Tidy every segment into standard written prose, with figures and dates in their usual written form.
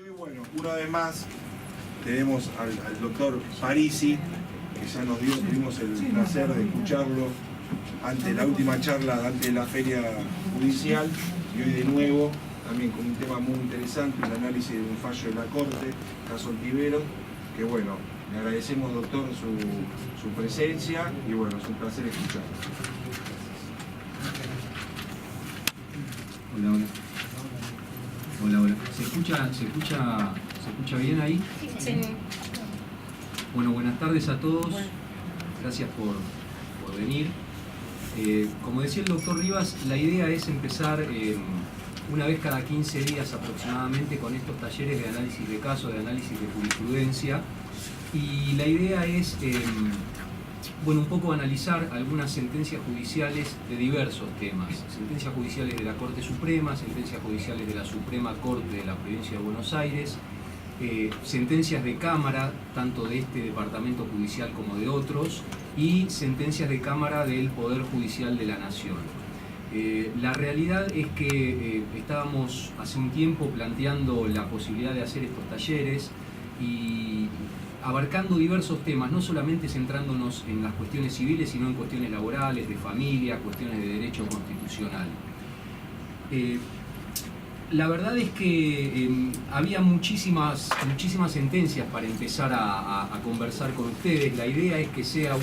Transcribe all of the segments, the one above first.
Y bueno, una vez más tenemos al doctor Parisi, que ya tuvimos el placer de escucharlo ante la última charla, ante la feria judicial, y hoy de nuevo, también con un tema muy interesante, el análisis de un fallo de la Corte, caso Ontiveros, que bueno, le agradecemos, doctor, su presencia, y bueno, es un placer escucharlo. Hola, hola. Hola, hola. ¿Se escucha bien ahí? Sí. Bueno, buenas tardes a todos. Gracias por venir. Como decía el doctor Rivas, la idea es empezar una vez cada 15 días aproximadamente con estos talleres de análisis de caso, de análisis de jurisprudencia. Y la idea es, un poco analizar algunas sentencias judiciales de diversos temas. Sentencias judiciales de la Corte Suprema, sentencias judiciales de la Suprema Corte de la Provincia de Buenos Aires, sentencias de Cámara, tanto de este departamento judicial como de otros, y sentencias de Cámara del Poder Judicial de la Nación. La realidad es que estábamos hace un tiempo planteando la posibilidad de hacer estos talleres y abarcando diversos temas, no solamente centrándonos en las cuestiones civiles, sino en cuestiones laborales, de familia, cuestiones de derecho constitucional. La verdad es que había muchísimas sentencias para empezar a conversar con ustedes. La idea es que sea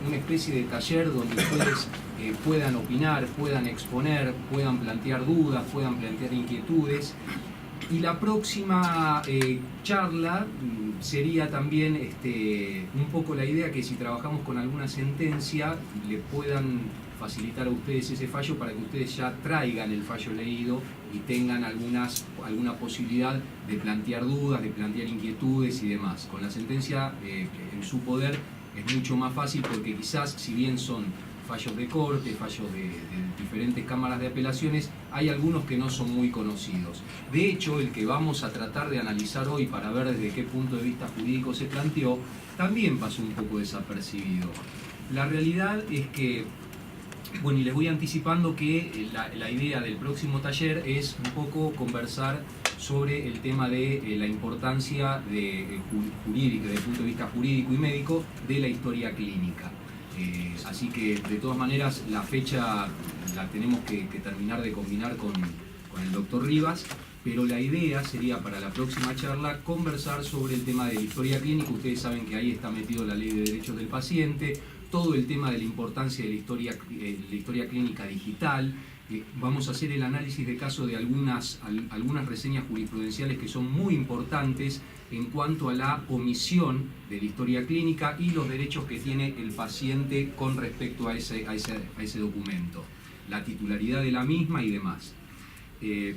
una especie de taller donde ustedes puedan opinar, puedan exponer, puedan plantear dudas, puedan plantear inquietudes. Y la próxima charla sería también un poco la idea que si trabajamos con alguna sentencia le puedan facilitar a ustedes ese fallo para que ustedes ya traigan el fallo leído y tengan alguna posibilidad de plantear dudas, de plantear inquietudes y demás. Con la sentencia en su poder es mucho más fácil porque quizás, si bien son fallos de corte, fallos de diferentes cámaras de apelaciones, hay algunos que no son muy conocidos. De hecho, el que vamos a tratar de analizar hoy para ver desde qué punto de vista jurídico se planteó, también pasó un poco desapercibido. La realidad es que, y les voy anticipando que la idea del próximo taller es un poco conversar sobre el tema de la importancia jurídica, desde el punto de vista jurídico y médico, de la historia clínica. Así que, de todas maneras, la fecha la tenemos que terminar de combinar con el doctor Rivas, pero la idea sería para la próxima charla conversar sobre el tema de la historia clínica. Ustedes saben que ahí está metido la Ley de Derechos del Paciente, todo el tema de la importancia de la historia clínica digital. Vamos a hacer el análisis de caso de algunas reseñas jurisprudenciales que son muy importantes en cuanto a la omisión de la historia clínica y los derechos que tiene el paciente con respecto a ese documento, la titularidad de la misma y demás.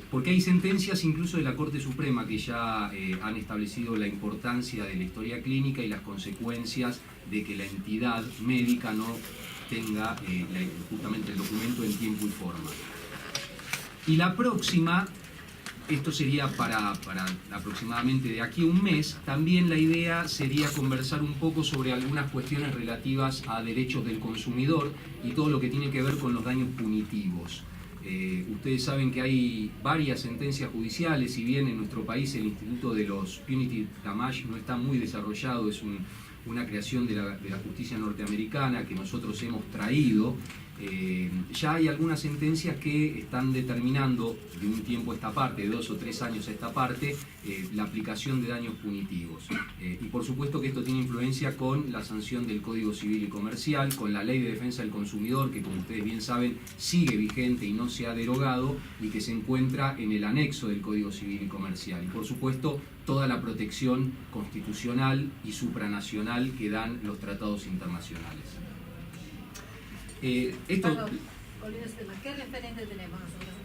Porque hay sentencias incluso de la Corte Suprema que ya han establecido la importancia de la historia clínica y las consecuencias de que la entidad médica no tenga justamente el documento en tiempo y forma. Y la próxima, esto sería para aproximadamente de aquí a un mes, también la idea sería conversar un poco sobre algunas cuestiones relativas a derechos del consumidor y todo lo que tiene que ver con los daños punitivos. Ustedes saben que hay varias sentencias judiciales, si bien en nuestro país el Instituto de los Punitive Damage no está muy desarrollado, es una creación de la justicia norteamericana que nosotros hemos traído. Ya hay algunas sentencias que están determinando de un tiempo a esta parte, de 2 o 3 años a esta parte, la aplicación de daños punitivos. Y por supuesto que esto tiene influencia con la sanción del Código Civil y Comercial, con la Ley de Defensa del Consumidor, que como ustedes bien saben sigue vigente y no se ha derogado, y que se encuentra en el anexo del Código Civil y Comercial. Y por supuesto toda la protección constitucional y supranacional que dan los tratados internacionales. Perdón, volviendo a ese tema, ¿qué referente tenemos nosotros?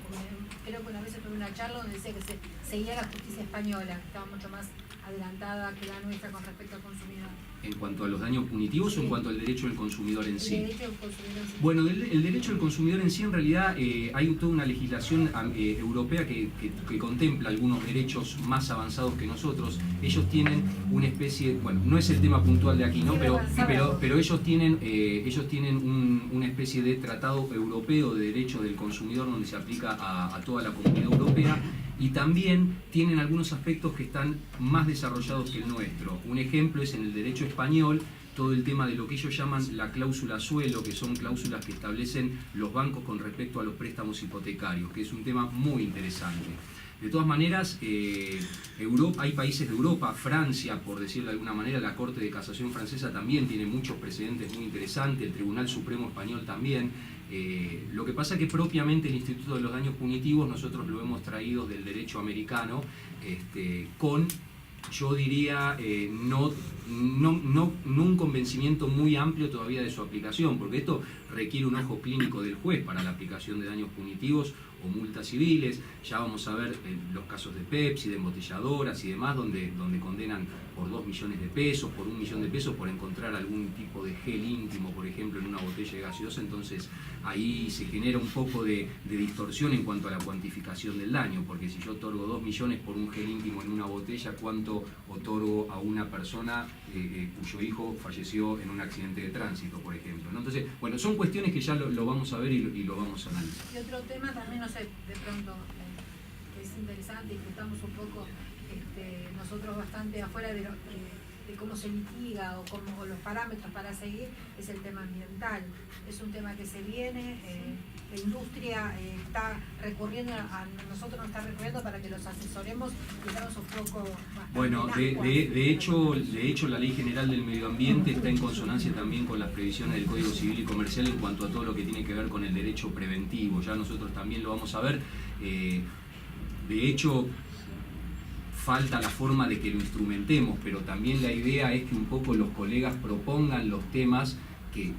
Creo que una vez tuve una charla donde decía que se seguía la justicia española, que estaba mucho más adelantada que la nuestra con respecto al consumidor. ¿En cuanto a los daños punitivos o en cuanto al derecho del consumidor en sí? El derecho del consumidor en sí. Bueno, el derecho del consumidor en sí, en realidad, hay toda una legislación europea que contempla algunos derechos más avanzados que nosotros. Ellos tienen una especie, no es el tema puntual de aquí, ¿no? Pero ellos tienen una especie de tratado europeo de derechos del consumidor donde se aplica a toda la Comunidad Europea. y también tienen algunos aspectos que están más desarrollados que el nuestro. Un ejemplo es en el derecho español, todo el tema de lo que ellos llaman la cláusula suelo, que son cláusulas que establecen los bancos con respecto a los préstamos hipotecarios, que es un tema muy interesante. De todas maneras, hay países de Europa, Francia, por decirlo de alguna manera, la Corte de Casación francesa también tiene muchos precedentes muy interesantes, el Tribunal Supremo Español también. Lo que pasa es que propiamente el Instituto de los Daños Punitivos nosotros lo hemos traído del derecho americano con, yo diría, no un convencimiento muy amplio todavía de su aplicación, porque esto requiere un ojo clínico del juez para la aplicación de daños punitivos o multas civiles. Ya vamos a ver los casos de Pepsi, de embotelladoras y demás, donde condenan por 2 millones de pesos, por 1 millón de pesos, por encontrar algún tipo de gel íntimo, por ejemplo, en una botella de gaseosa. Entonces ahí se genera un poco de distorsión en cuanto a la cuantificación del daño, porque si yo otorgo 2 millones por un gel íntimo en una botella, ¿cuánto otorgo a una persona cuyo hijo falleció en un accidente de tránsito, por ejemplo, ¿no? Entonces, bueno, son cuestiones que ya lo vamos a ver y lo vamos a analizar. Y otro tema también, no sé, de pronto, que es interesante y que estamos un poco nosotros bastante afuera de cómo se litiga o los parámetros para seguir, es el tema ambiental. Es un tema que se viene, la industria está recurriendo nosotros nos está recurriendo para que los asesoremos y estamos un poco bastante. Bueno, de hecho la Ley General del Medio Ambiente está en consonancia también con las previsiones del Código Civil y Comercial en cuanto a todo lo que tiene que ver con el derecho preventivo. Ya nosotros también lo vamos a ver. De hecho, falta la forma de que lo instrumentemos, pero también la idea es que un poco los colegas propongan los temas que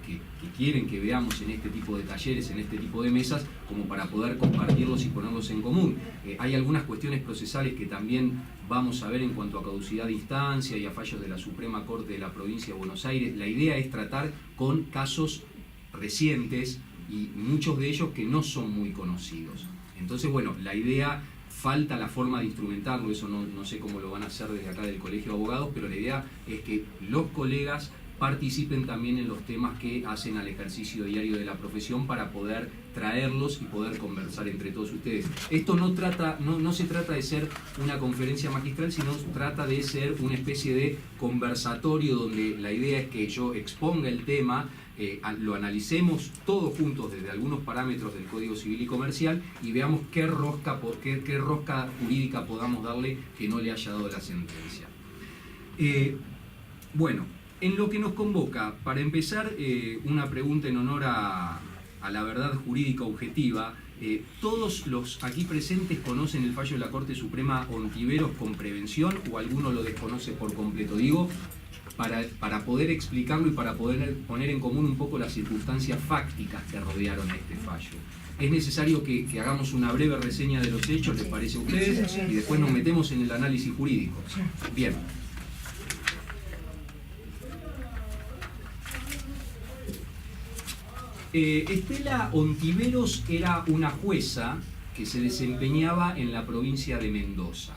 quieren que veamos en este tipo de talleres, en este tipo de mesas, como para poder compartirlos y ponerlos en común. Hay algunas cuestiones procesales que también vamos a ver en cuanto a caducidad de instancia y a fallos de la Suprema Corte de la Provincia de Buenos Aires. La idea es tratar con casos recientes y muchos de ellos que no son muy conocidos. Entonces, bueno, la idea... Falta la forma de instrumentarlo, eso no sé cómo lo van a hacer desde acá del Colegio de Abogados, pero la idea es que los colegas participen también en los temas que hacen al ejercicio diario de la profesión para poder traerlos y poder conversar entre todos ustedes. Esto no se trata de ser una conferencia magistral, sino trata de ser una especie de conversatorio donde la idea es que yo exponga el tema, lo analicemos todos juntos desde algunos parámetros del Código Civil y Comercial y veamos qué rosca jurídica podamos darle que no le haya dado la sentencia. Bueno, en lo que nos convoca, para empezar, una pregunta en honor a la verdad jurídica objetiva. ¿Todos los aquí presentes conocen el fallo de la Corte Suprema Ontiveros con prevención o alguno lo desconoce por completo? Digo, para poder explicarlo y para poder poner en común un poco las circunstancias fácticas que rodearon a este fallo. Es necesario que hagamos una breve reseña de los hechos, ¿les parece a ustedes? Y después nos metemos en el análisis jurídico. Bien. Estela Ontiveros era una jueza que se desempeñaba en la provincia de Mendoza.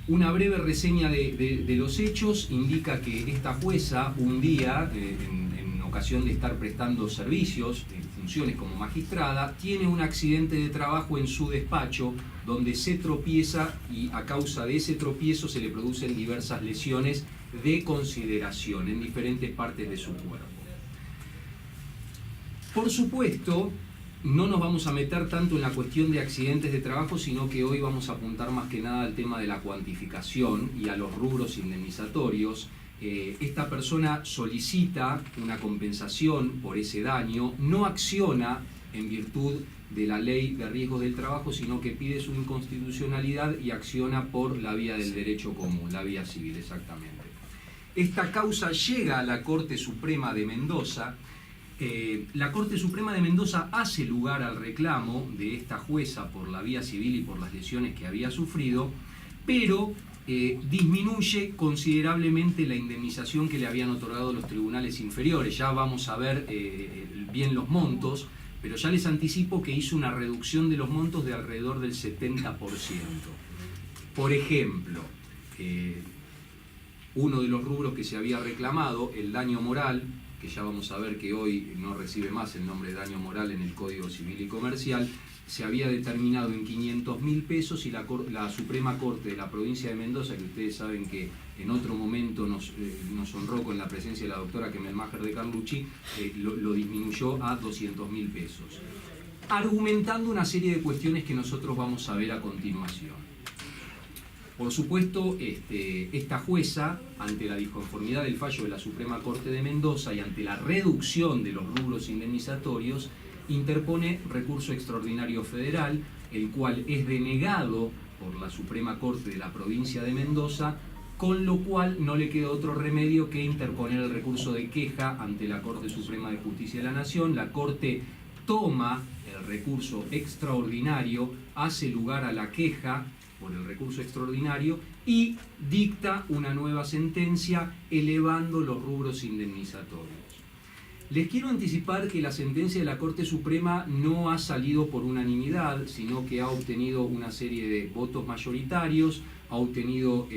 Una breve reseña de los hechos indica que esta jueza, un día, en ocasión de estar prestando servicios, funciones como magistrada, tiene un accidente de trabajo en su despacho donde se tropieza y a causa de ese tropiezo se le producen diversas lesiones de consideración en diferentes partes de su cuerpo. Por supuesto, no nos vamos a meter tanto en la cuestión de accidentes de trabajo, sino que hoy vamos a apuntar más que nada al tema de la cuantificación y a los rubros indemnizatorios. Esta persona solicita una compensación por ese daño, no acciona en virtud de la ley de riesgos del trabajo, sino que pide su inconstitucionalidad y acciona por la vía del derecho común, la vía civil exactamente. Esta causa llega a la Corte Suprema de Mendoza. La Corte Suprema de Mendoza hace lugar al reclamo de esta jueza por la vía civil y por las lesiones que había sufrido, pero disminuye considerablemente la indemnización que le habían otorgado los tribunales inferiores. Ya vamos a ver bien los montos, pero ya les anticipo que hizo una reducción de los montos de alrededor del 70%. Por ejemplo, uno de los rubros que se había reclamado, el daño moral, que ya vamos a ver que hoy no recibe más el nombre de daño moral en el Código Civil y Comercial, se había determinado en 500.000 pesos y la Suprema Corte de la provincia de Mendoza, que ustedes saben que en otro momento nos honró con la presencia de la doctora Kemelmacher de Carlucci, lo disminuyó a 200.000 pesos, argumentando una serie de cuestiones que nosotros vamos a ver a continuación. Por supuesto, esta jueza, ante la disconformidad del fallo de la Suprema Corte de Mendoza y ante la reducción de los rubros indemnizatorios, interpone recurso extraordinario federal, el cual es denegado por la Suprema Corte de la provincia de Mendoza, con lo cual no le queda otro remedio que interponer el recurso de queja ante la Corte Suprema de Justicia de la Nación. La Corte toma el recurso extraordinario, hace lugar a la queja por el recurso extraordinario y dicta una nueva sentencia elevando los rubros indemnizatorios. Les quiero anticipar que la sentencia de la Corte Suprema no ha salido por unanimidad, sino que ha obtenido una serie de votos mayoritarios, ha obtenido,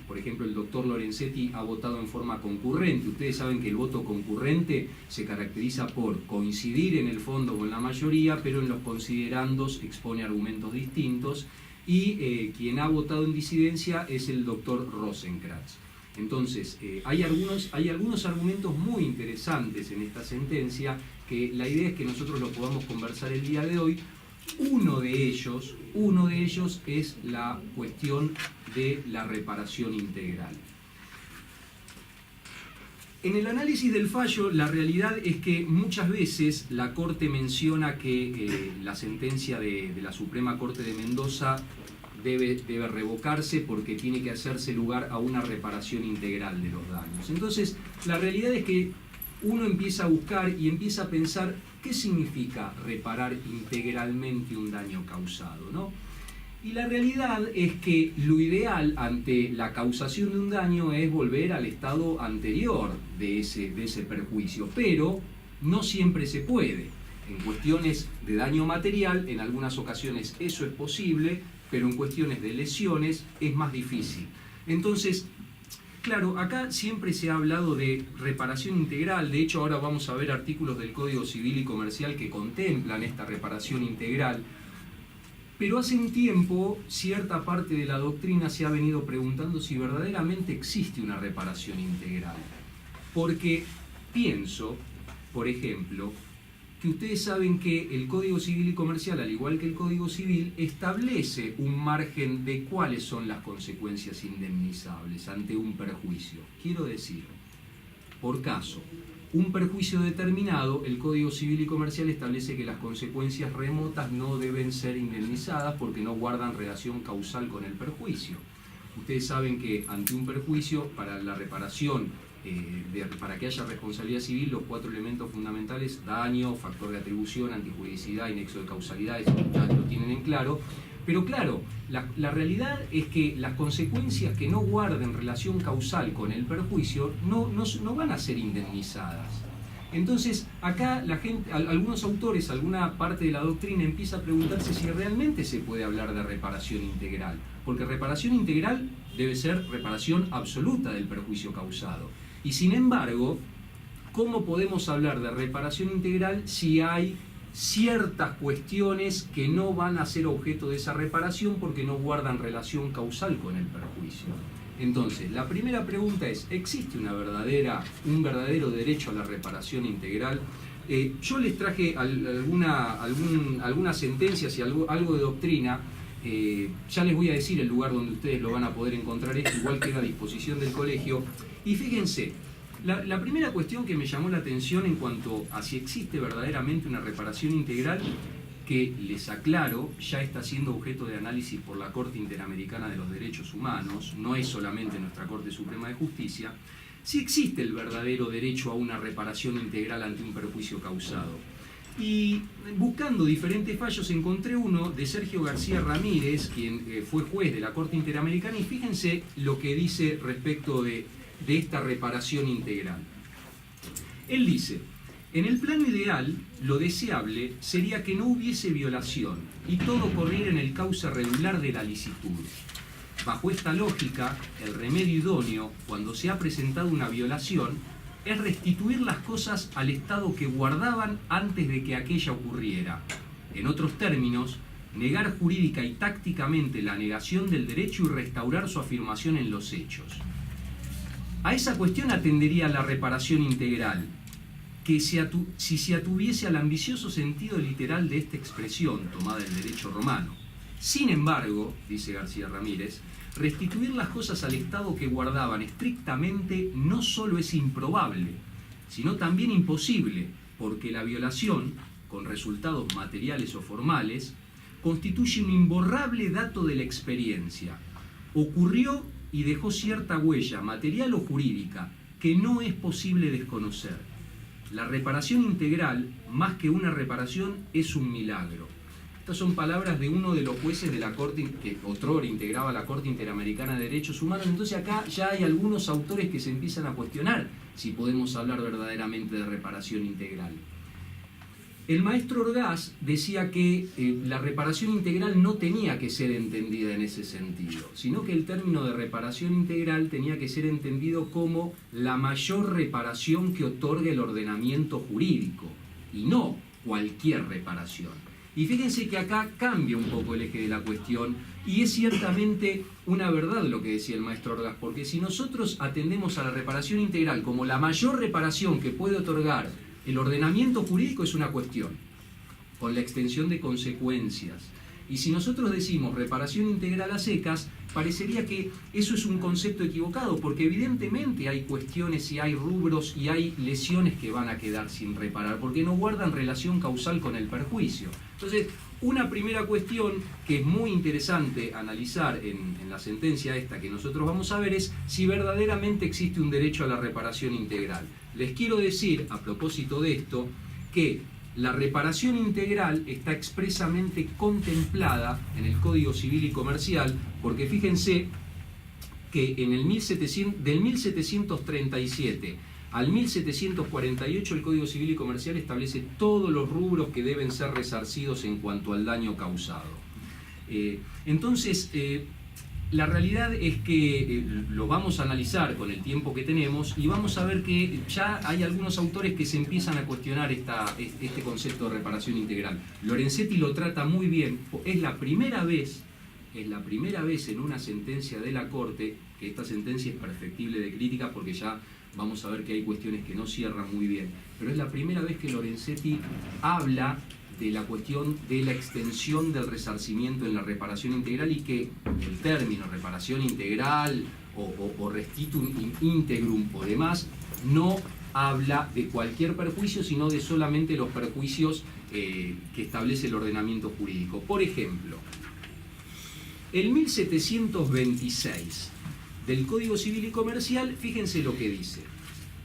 por ejemplo, el doctor Lorenzetti ha votado en forma concurrente. Ustedes saben que el voto concurrente se caracteriza por coincidir en el fondo con la mayoría, pero en los considerandos expone argumentos distintos, y quien ha votado en disidencia es el doctor Rosenkrantz. Entonces, hay algunos argumentos muy interesantes en esta sentencia, que la idea es que nosotros lo podamos conversar el día de hoy. Uno de ellos es la cuestión de la reparación integral. En el análisis del fallo, la realidad es que muchas veces la Corte menciona que la sentencia de la Suprema Corte de Mendoza debe revocarse porque tiene que hacerse lugar a una reparación integral de los daños. Entonces, la realidad es que uno empieza a buscar y empieza a pensar qué significa reparar integralmente un daño causado, ¿no? Y la realidad es que lo ideal ante la causación de un daño es volver al estado anterior de ese perjuicio, pero no siempre se puede. En cuestiones de daño material, en algunas ocasiones eso es posible, pero en cuestiones de lesiones es más difícil. Entonces, claro, acá siempre se ha hablado de reparación integral. De hecho, ahora vamos a ver artículos del Código Civil y Comercial que contemplan esta reparación integral. Pero hace un tiempo, cierta parte de la doctrina se ha venido preguntando si verdaderamente existe una reparación integral. Porque pienso, por ejemplo, que ustedes saben que el Código Civil y Comercial, al igual que el Código Civil, establece un margen de cuáles son las consecuencias indemnizables ante un perjuicio. Quiero decir, por caso, un perjuicio determinado, el Código Civil y Comercial establece que las consecuencias remotas no deben ser indemnizadas porque no guardan relación causal con el perjuicio. Ustedes saben que ante un perjuicio, para la reparación, para que haya responsabilidad civil, los 4 elementos fundamentales: daño, factor de atribución, antijuridicidad y nexo de causalidad, eso ya lo tienen en claro. Pero claro, la realidad es que las consecuencias que no guarden relación causal con el perjuicio no van a ser indemnizadas. Entonces, acá la gente, algunos autores, alguna parte de la doctrina empieza a preguntarse si realmente se puede hablar de reparación integral. Porque reparación integral debe ser reparación absoluta del perjuicio causado. Y sin embargo, ¿cómo podemos hablar de reparación integral si hay ciertas cuestiones que no van a ser objeto de esa reparación porque no guardan relación causal con el perjuicio? Entonces, la primera pregunta es: ¿existe un verdadero derecho a la reparación integral? Yo les traje algunas sentencias y algo de doctrina. Ya les voy a decir el lugar donde ustedes lo van a poder encontrar, esto igual queda a disposición del colegio. Y fíjense, la primera cuestión que me llamó la atención en cuanto a si existe verdaderamente una reparación integral, que les aclaro, ya está siendo objeto de análisis por la Corte Interamericana de los Derechos Humanos, no es solamente nuestra Corte Suprema de Justicia, si existe el verdadero derecho a una reparación integral ante un perjuicio causado. Y buscando diferentes fallos encontré uno de Sergio García Ramírez, quien fue juez de la Corte Interamericana, y fíjense lo que dice respecto de esta reparación integral. Él dice: en el plano ideal, lo deseable sería que no hubiese violación y todo corriera en el cauce regular de la licitud. Bajo esta lógica, el remedio idóneo, cuando se ha presentado una violación, es restituir las cosas al estado que guardaban antes de que aquella ocurriera. En otros términos, negar jurídica y tácticamente la negación del derecho y restaurar su afirmación en los hechos. A esa cuestión atendería la reparación integral, que si se atuviese al ambicioso sentido literal de esta expresión tomada del derecho romano. Sin embargo, dice García Ramírez, restituir las cosas al estado que guardaban estrictamente no solo es improbable, sino también imposible, porque la violación, con resultados materiales o formales, constituye un imborrable dato de la experiencia. Ocurrió y dejó cierta huella, material o jurídica, que no es posible desconocer. La reparación integral, más que una reparación, es un milagro. Estas son palabras de uno de los jueces de la Corte, que otrora integraba la Corte Interamericana de Derechos Humanos. Entonces acá ya hay algunos autores que se empiezan a cuestionar si podemos hablar verdaderamente de reparación integral. El maestro Orgaz decía que la reparación integral no tenía que ser entendida en ese sentido, sino que el término de reparación integral tenía que ser entendido como la mayor reparación que otorga el ordenamiento jurídico, y no cualquier reparación. Y fíjense que acá cambia un poco el eje de la cuestión, y es ciertamente una verdad lo que decía el maestro Orgaz, porque si nosotros atendemos a la reparación integral como la mayor reparación que puede otorgar el ordenamiento jurídico, es una cuestión, con la extensión de consecuencias. Y si nosotros decimos reparación integral a secas, parecería que eso es un concepto equivocado, porque evidentemente hay cuestiones y hay rubros y hay lesiones que van a quedar sin reparar, porque no guardan relación causal con el perjuicio. Entonces, una primera cuestión que es muy interesante analizar en la sentencia esta que nosotros vamos a ver es si verdaderamente existe un derecho a la reparación integral. Les quiero decir, a propósito de esto, que la reparación integral está expresamente contemplada en el Código Civil y Comercial, porque fíjense que en el del 1737 al 1748 el Código Civil y Comercial establece todos los rubros que deben ser resarcidos en cuanto al daño causado. Entonces, la realidad es que lo vamos a analizar con el tiempo que tenemos y vamos a ver que ya hay algunos autores que se empiezan a cuestionar este concepto de reparación integral. Lorenzetti lo trata muy bien. Es la primera vez en una sentencia de la Corte, que esta sentencia es perfectible de crítica porque ya vamos a ver que hay cuestiones que no cierran muy bien, pero es la primera vez que Lorenzetti habla de la cuestión de la extensión del resarcimiento en la reparación integral y que el término reparación integral o restitutum integrum o demás no habla de cualquier perjuicio, sino de solamente los perjuicios que establece el ordenamiento jurídico. Por ejemplo, el 1726 del Código Civil y Comercial, fíjense lo que dice.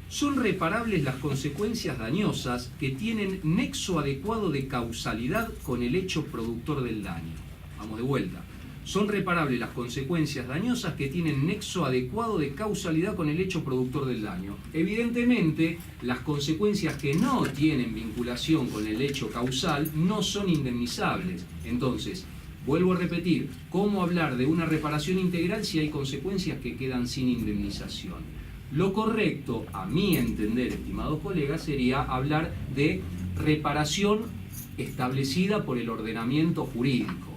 Son reparables las consecuencias dañosas que tienen nexo adecuado de causalidad con el hecho productor del daño. Vamos de vuelta. Son reparables las consecuencias dañosas que tienen nexo adecuado de causalidad con el hecho productor del daño. Evidentemente, las consecuencias que no tienen vinculación con el hecho causal no son indemnizables. Entonces, vuelvo a repetir, ¿cómo hablar de una reparación integral si hay consecuencias que quedan sin indemnización? Lo correcto, a mi entender, estimados colegas, sería hablar de reparación establecida por el ordenamiento jurídico.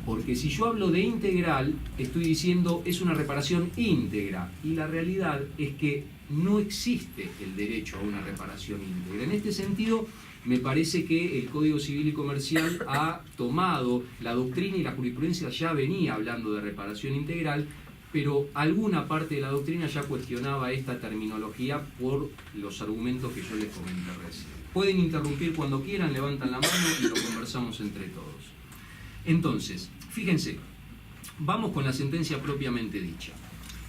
Porque si yo hablo de integral, estoy diciendo es una reparación íntegra. Y la realidad es que no existe el derecho a una reparación íntegra. En este sentido, me parece que el Código Civil y Comercial ha tomado la doctrina y la jurisprudencia ya venía hablando de reparación integral, pero alguna parte de la doctrina ya cuestionaba esta terminología por los argumentos que yo les comenté recién. Pueden interrumpir cuando quieran, levantan la mano y lo conversamos entre todos. Entonces, fíjense, vamos con la sentencia propiamente dicha.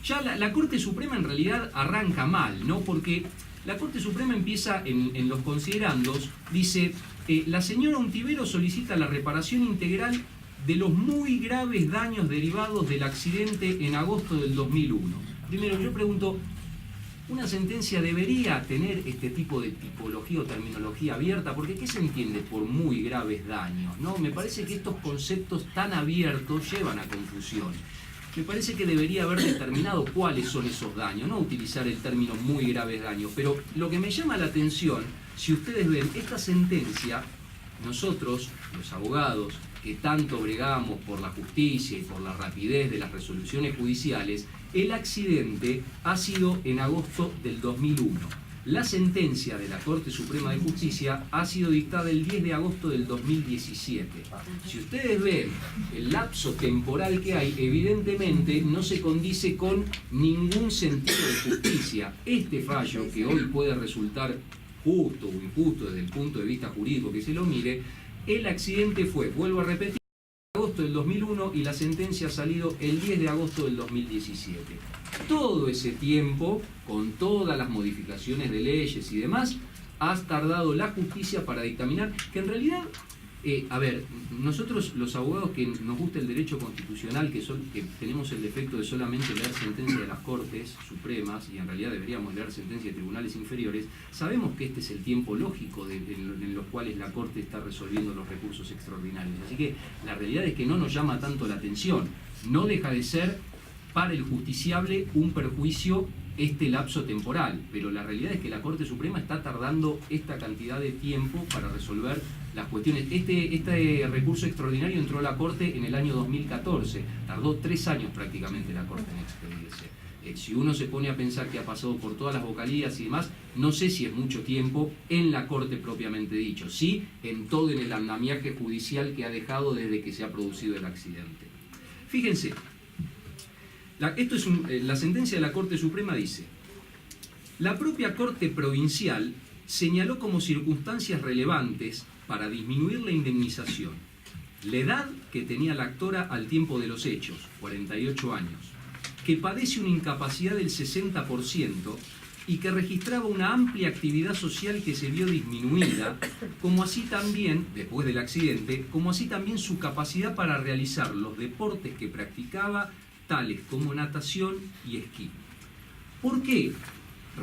Ya la Corte Suprema en realidad arranca mal, ¿no? Porque la Corte Suprema empieza en los considerandos, dice, la señora Ontivero solicita la reparación integral de los muy graves daños derivados del accidente en agosto del 2001. Primero, yo pregunto, ¿una sentencia debería tener este tipo de tipología o terminología abierta? Porque ¿qué se entiende por muy graves daños? ¿No? Me parece que estos conceptos tan abiertos llevan a confusión. me parece que debería haber determinado cuáles son esos daños, no utilizar el término muy graves daños, pero lo que me llama la atención, si ustedes ven esta sentencia, nosotros, los abogados, que tanto bregamos por la justicia y por la rapidez de las resoluciones judiciales, el accidente ha sido en agosto del 2001. La sentencia de la Corte Suprema de Justicia ha sido dictada el 10 de agosto del 2017. Si ustedes ven el lapso temporal que hay, evidentemente no se condice con ningún sentido de justicia. Este fallo, que hoy puede resultar justo o injusto desde el punto de vista jurídico que se lo mire, el accidente fue, vuelvo a repetir, en agosto del 2001 y la sentencia ha salido el 10 de agosto del 2017. Todo ese tiempo, con todas las modificaciones de leyes y demás, ha tardado la justicia para dictaminar que en realidad, nosotros los abogados que nos gusta el derecho constitucional, que tenemos el defecto de solamente leer sentencias de las Cortes Supremas, y en realidad deberíamos leer sentencias de tribunales inferiores, sabemos que este es el tiempo lógico en los cuales la Corte está resolviendo los recursos extraordinarios. Así que la realidad es que no nos llama tanto la atención. No deja de ser para el justiciable un perjuicio este lapso temporal, pero la realidad es que la Corte Suprema está tardando esta cantidad de tiempo para resolver las cuestiones. Este recurso extraordinario entró a la Corte en el año 2014, tardó 3 años prácticamente la Corte en expedirse. Si uno se pone a pensar que ha pasado por todas las vocalías y demás, no sé si es mucho tiempo en la Corte propiamente dicho, sí en todo el andamiaje judicial que ha dejado desde que se ha producido el accidente. Fíjense, la sentencia de la Corte Suprema dice: la propia Corte Provincial señaló como circunstancias relevantes para disminuir la indemnización la edad que tenía la actora al tiempo de los hechos, 48 años, que padece una incapacidad del 60% y que registraba una amplia actividad social que se vio disminuida, como así también, después del accidente, como así también su capacidad para realizar los deportes que practicaba, tales como natación y esquí. ¿Por qué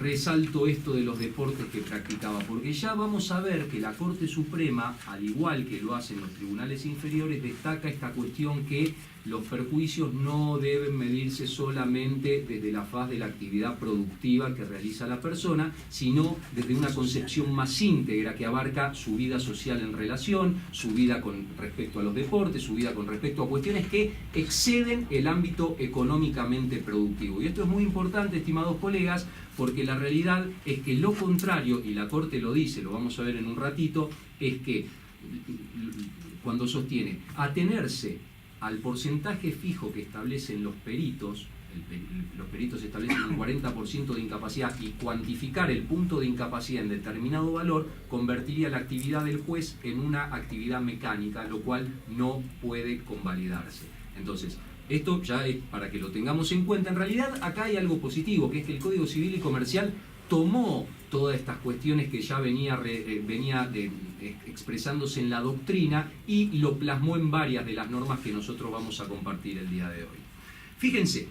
resalto esto de los deportes que practicaba? Porque ya vamos a ver que la Corte Suprema, al igual que lo hacen los tribunales inferiores, destaca esta cuestión que los perjuicios no deben medirse solamente desde la faz de la actividad productiva que realiza la persona, sino desde una concepción más íntegra que abarca su vida social en relación, su vida con respecto a los deportes, su vida con respecto a cuestiones que exceden el ámbito económicamente productivo. Y esto es muy importante, estimados colegas, porque la realidad es que lo contrario, y la Corte lo dice, lo vamos a ver en un ratito, es que cuando sostiene atenerse al porcentaje fijo que establecen los peritos, los peritos establecen un 40% de incapacidad, y cuantificar el punto de incapacidad en determinado valor convertiría la actividad del juez en una actividad mecánica, lo cual no puede convalidarse. Entonces, esto ya es para que lo tengamos en cuenta. En realidad acá hay algo positivo, que es que el Código Civil y Comercial tomó todas estas cuestiones que ya venía expresándose en la doctrina y lo plasmó en varias de las normas que nosotros vamos a compartir el día de hoy. Fíjense,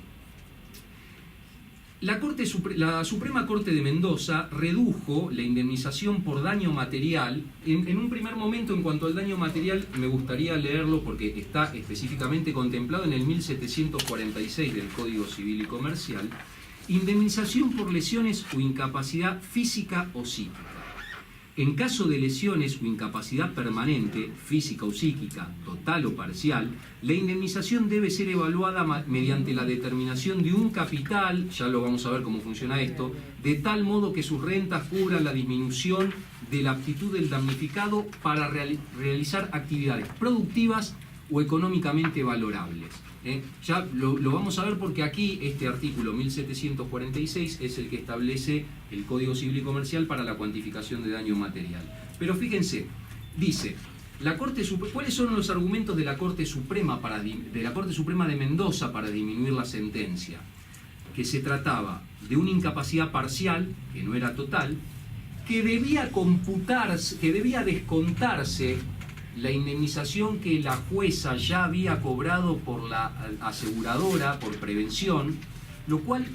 la Suprema Corte de Mendoza redujo la indemnización por daño material. En un primer momento, en cuanto al daño material, me gustaría leerlo porque está específicamente contemplado en el 1746 del Código Civil y Comercial. Indemnización por lesiones o incapacidad física o psíquica. En caso de lesiones o incapacidad permanente, física o psíquica, total o parcial, la indemnización debe ser evaluada mediante la determinación de un capital, ya lo vamos a ver cómo funciona esto, de tal modo que sus rentas cubran la disminución de la aptitud del damnificado para realizar actividades productivas o económicamente valorables. Ya lo vamos a ver porque aquí este artículo 1746 es el que establece el Código Civil y Comercial para la cuantificación de daño material. Pero fíjense, dice, ¿cuáles son los argumentos de la Corte Suprema de Mendoza para disminuir la sentencia? Que se trataba de una incapacidad parcial, que no era total, que debía descontarse la indemnización que la jueza ya había cobrado por la aseguradora por prevención, Lo cual,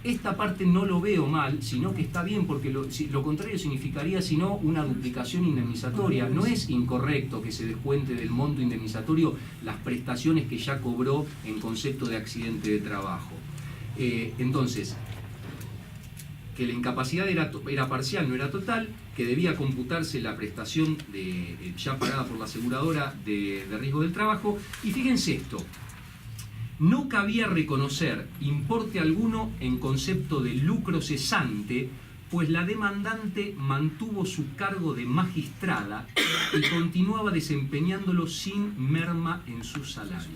esta parte no lo veo mal, sino que está bien, porque lo contrario significaría, sino una duplicación indemnizatoria. No es incorrecto que se descuente del monto indemnizatorio las prestaciones que ya cobró en concepto de accidente de trabajo. Entonces, que la incapacidad era parcial, no era total, que debía computarse la prestación ya pagada por la aseguradora de riesgo del trabajo. Y fíjense esto, no cabía reconocer importe alguno en concepto de lucro cesante, pues la demandante mantuvo su cargo de magistrada y continuaba desempeñándolo sin merma en sus salarios.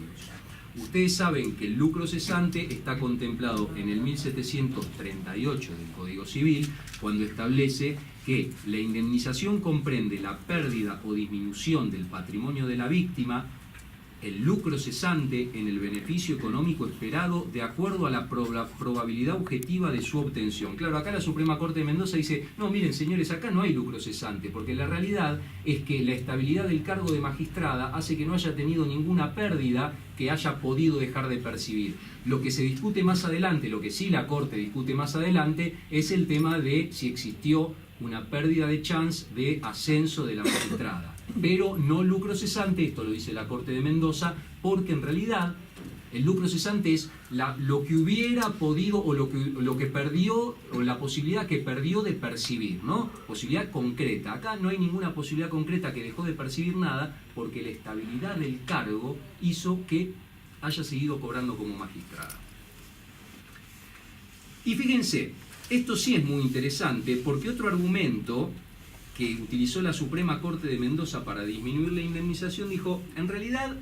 Ustedes saben que el lucro cesante está contemplado en el 1738 del Código Civil, cuando establece que la indemnización comprende la pérdida o disminución del patrimonio de la víctima, el lucro cesante en el beneficio económico esperado de acuerdo a la probabilidad objetiva de su obtención. Claro, acá la Suprema Corte de Mendoza dice, no, miren señores, acá no hay lucro cesante, porque la realidad es que la estabilidad del cargo de magistrada hace que no haya tenido ninguna pérdida que haya podido dejar de percibir. Lo que se discute más adelante, lo que sí la Corte discute más adelante, es el tema de si existió una pérdida de chance de ascenso de la magistrada. Pero no lucro cesante, esto lo dice la Corte de Mendoza, porque en realidad el lucro cesante es lo que hubiera podido o lo que perdió, o la posibilidad que perdió de percibir, ¿no? Posibilidad concreta. Acá no hay ninguna posibilidad concreta que dejó de percibir nada, porque la estabilidad del cargo hizo que haya seguido cobrando como magistrada. Y fíjense, esto sí es muy interesante, porque otro argumento que utilizó la Suprema Corte de Mendoza para disminuir la indemnización dijo, en realidad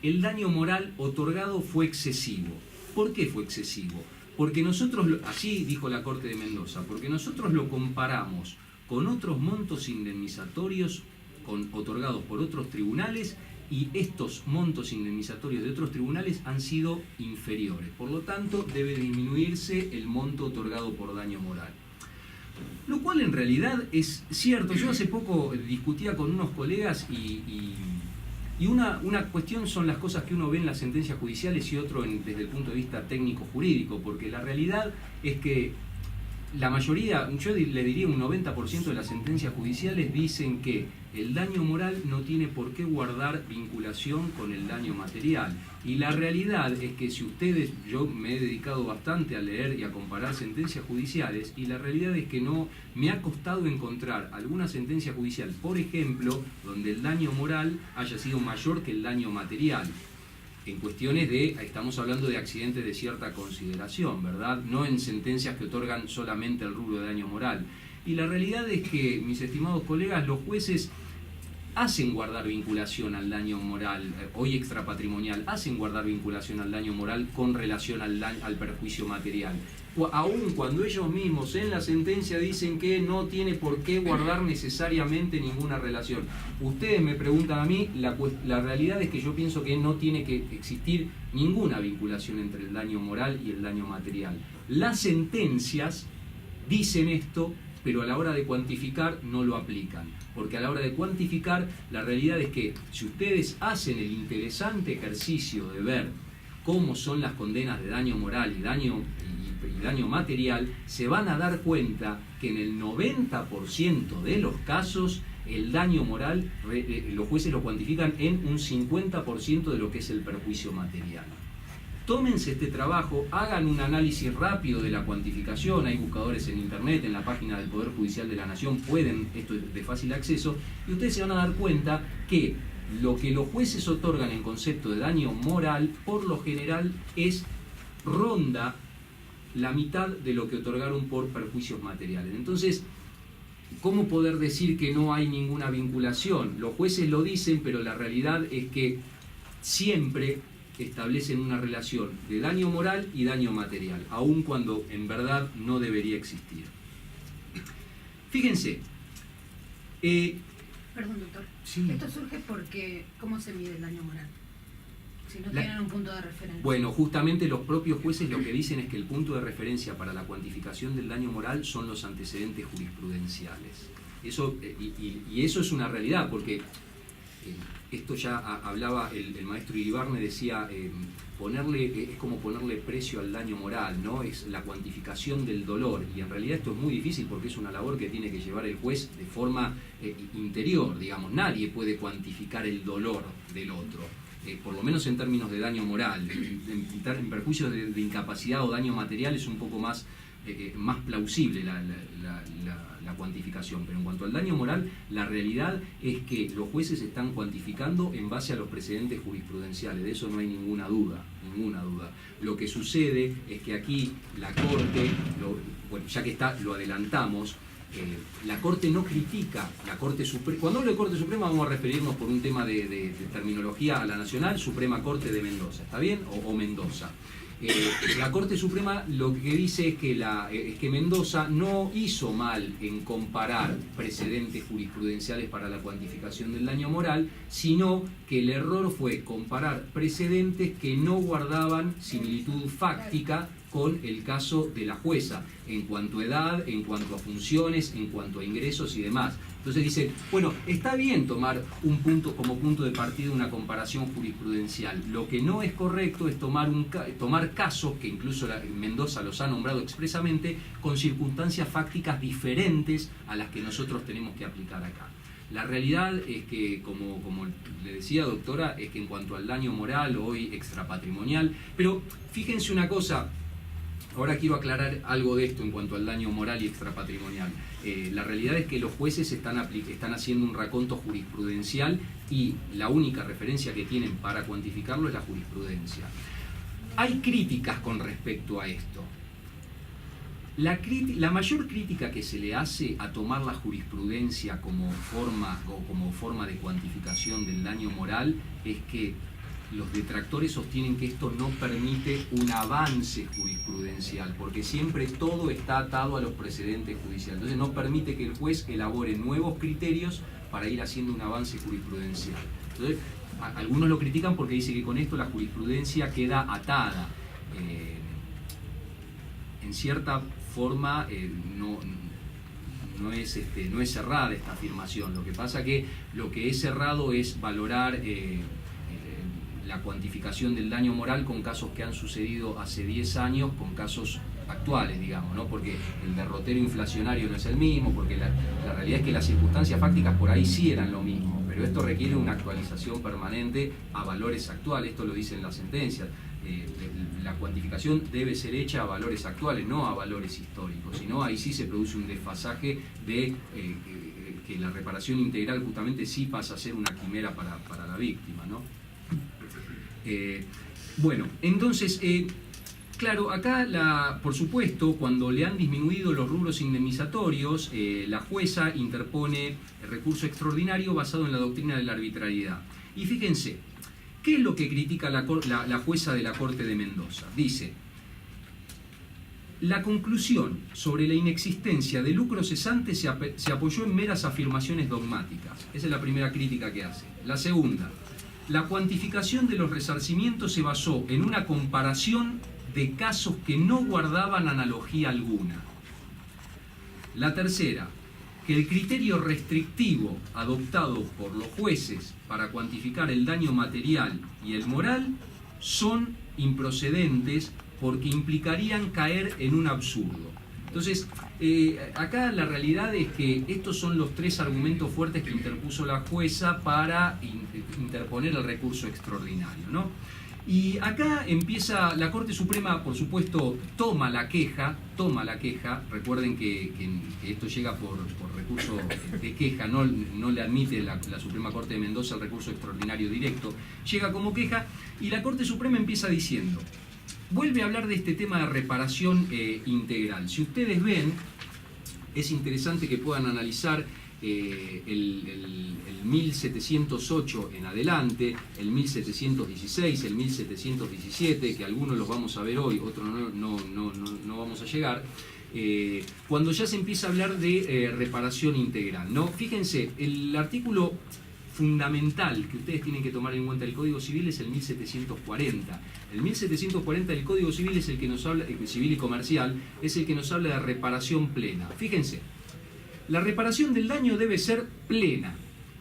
el daño moral otorgado fue excesivo. ¿Por qué fue excesivo? Porque nosotros, así dijo la Corte de Mendoza, porque nosotros lo comparamos con otros montos indemnizatorios otorgados por otros tribunales, y estos montos indemnizatorios de otros tribunales han sido inferiores. Por lo tanto, debe disminuirse el monto otorgado por daño moral. Lo cual en realidad es cierto. Yo hace poco discutía con unos colegas y una cuestión son las cosas que uno ve en las sentencias judiciales y otro desde el punto de vista técnico-jurídico, porque la realidad es que la mayoría, yo le diría un 90% de las sentencias judiciales dicen que el daño moral no tiene por qué guardar vinculación con el daño material. Y la realidad es que si ustedes, yo me he dedicado bastante a leer y a comparar sentencias judiciales, y la realidad es que no me ha costado encontrar alguna sentencia judicial, por ejemplo, donde el daño moral haya sido mayor que el daño material. En cuestiones estamos hablando de accidentes de cierta consideración, ¿verdad? No en sentencias que otorgan solamente el rubro de daño moral. Y la realidad es que, mis estimados colegas, los jueces hacen guardar vinculación al daño moral, hoy extrapatrimonial, hacen guardar vinculación al daño moral con relación al perjuicio material. Aun cuando ellos mismos en la sentencia dicen que no tiene por qué guardar necesariamente ninguna relación. Ustedes me preguntan a mí, la realidad es que yo pienso que no tiene que existir ninguna vinculación entre el daño moral y el daño material. Las sentencias dicen esto, pero a la hora de cuantificar no lo aplican. Porque a la hora de cuantificar, la realidad es que si ustedes hacen el interesante ejercicio de ver cómo son las condenas de daño moral y daño material, se van a dar cuenta que en el 90% de los casos el daño moral, los jueces lo cuantifican en un 50% de lo que es el perjuicio material. Tómense este trabajo, hagan un análisis rápido de la cuantificación, hay buscadores en internet, en la página del Poder Judicial de la Nación, esto es de fácil acceso, y ustedes se van a dar cuenta que lo que los jueces otorgan en concepto de daño moral, por lo general ronda la mitad de lo que otorgaron por perjuicios materiales. Entonces, ¿cómo poder decir que no hay ninguna vinculación? Los jueces lo dicen, pero la realidad es que siempre establecen una relación de daño moral y daño material, aun cuando en verdad no debería existir. Fíjense. Perdón, doctor. Sí. Esto surge porque, ¿cómo se mide el daño moral? Si no tienen un punto de referencia. Bueno, justamente los propios jueces lo que dicen es que el punto de referencia para la cuantificación del daño moral son los antecedentes jurisprudenciales. Eso, y eso es una realidad, porque esto ya hablaba el maestro Iribarne, decía, es como ponerle precio al daño moral, ¿no? Es la cuantificación del dolor, y en realidad esto es muy difícil porque es una labor que tiene que llevar el juez de forma interior, digamos. Nadie puede cuantificar el dolor del otro, por lo menos en términos de daño moral. En perjuicios de incapacidad o daño material es un poco más plausible la cuantificación, pero en cuanto al daño moral, la realidad es que los jueces están cuantificando en base a los precedentes jurisprudenciales, de eso no hay ninguna duda. Lo que sucede es que aquí la Corte, ya que lo adelantamos, la Corte no critica, la Corte Suprema. Cuando hablo de Corte Suprema vamos a referirnos por un tema de terminología a la Nacional Suprema Corte de Mendoza, ¿está bien? O Mendoza. La Corte Suprema lo que dice es que Mendoza no hizo mal en comparar precedentes jurisprudenciales para la cuantificación del daño moral, sino que el error fue comparar precedentes que no guardaban similitud fáctica con el caso de la jueza, en cuanto a edad, en cuanto a funciones, en cuanto a ingresos y demás. Entonces dice, bueno, está bien tomar un punto como punto de partida una comparación jurisprudencial. Lo que no es correcto es tomar casos, que incluso Mendoza los ha nombrado expresamente, con circunstancias fácticas diferentes a las que nosotros tenemos que aplicar acá. La realidad es que, como le decía, doctora, es que en cuanto al daño moral, hoy extrapatrimonial, pero fíjense una cosa, ahora quiero aclarar algo de esto en cuanto al daño moral y extrapatrimonial. La realidad es que los jueces están haciendo un raconto jurisprudencial y la única referencia que tienen para cuantificarlo es la jurisprudencia. Hay críticas con respecto a esto. La mayor crítica que se le hace a tomar la jurisprudencia como forma de cuantificación del daño moral es que los detractores sostienen que esto no permite un avance jurisprudencial, porque siempre todo está atado a los precedentes judiciales. Entonces no permite que el juez elabore nuevos criterios para ir haciendo un avance jurisprudencial. Entonces, algunos lo critican porque dice que con esto la jurisprudencia queda atada. En cierta forma no es cerrada esta afirmación. Lo que pasa que lo que es cerrado es valorar la cuantificación del daño moral con casos que han sucedido hace 10 años, con casos actuales, digamos, ¿no? Porque el derrotero inflacionario no es el mismo, porque la realidad es que las circunstancias fácticas por ahí sí eran lo mismo, pero esto requiere una actualización permanente a valores actuales, esto lo dicen las sentencias. La cuantificación debe ser hecha a valores actuales, no a valores históricos, sino ahí sí se produce un desfasaje de que la reparación integral justamente sí pasa a ser una quimera para la víctima, ¿no? Bueno, entonces, claro, acá, por supuesto, cuando le han disminuido los rubros indemnizatorios, la jueza interpone el recurso extraordinario basado en la doctrina de la arbitrariedad. Y fíjense, ¿qué es lo que critica la jueza de la Corte de Mendoza? Dice, la conclusión sobre la inexistencia de lucro cesante se apoyó en meras afirmaciones dogmáticas. Esa es la primera crítica que hace. La segunda, la cuantificación de los resarcimientos se basó en una comparación de casos que no guardaban analogía alguna. La tercera, que el criterio restrictivo adoptado por los jueces para cuantificar el daño material y el moral son improcedentes porque implicarían caer en un absurdo. Entonces, acá la realidad es que estos son los tres argumentos fuertes que interpuso la jueza para interponer el recurso extraordinario, ¿no? Y acá empieza, la Corte Suprema, por supuesto, toma la queja, recuerden que esto llega por recurso de queja, no le admite la Suprema Corte de Mendoza el recurso extraordinario directo, llega como queja, y la Corte Suprema empieza diciendo, vuelve a hablar de este tema de reparación integral. Si ustedes ven, es interesante que puedan analizar el 1708 en adelante, el 1716, el 1717, que algunos los vamos a ver hoy, otros no vamos a llegar, cuando ya se empieza a hablar de reparación integral, ¿no? Fíjense, el artículo fundamental que ustedes tienen que tomar en cuenta del Código Civil es el 1740. El 1740 del Código Civil es el que nos habla, civil y comercial, es el que nos habla de reparación plena. Fíjense, la reparación del daño debe ser plena.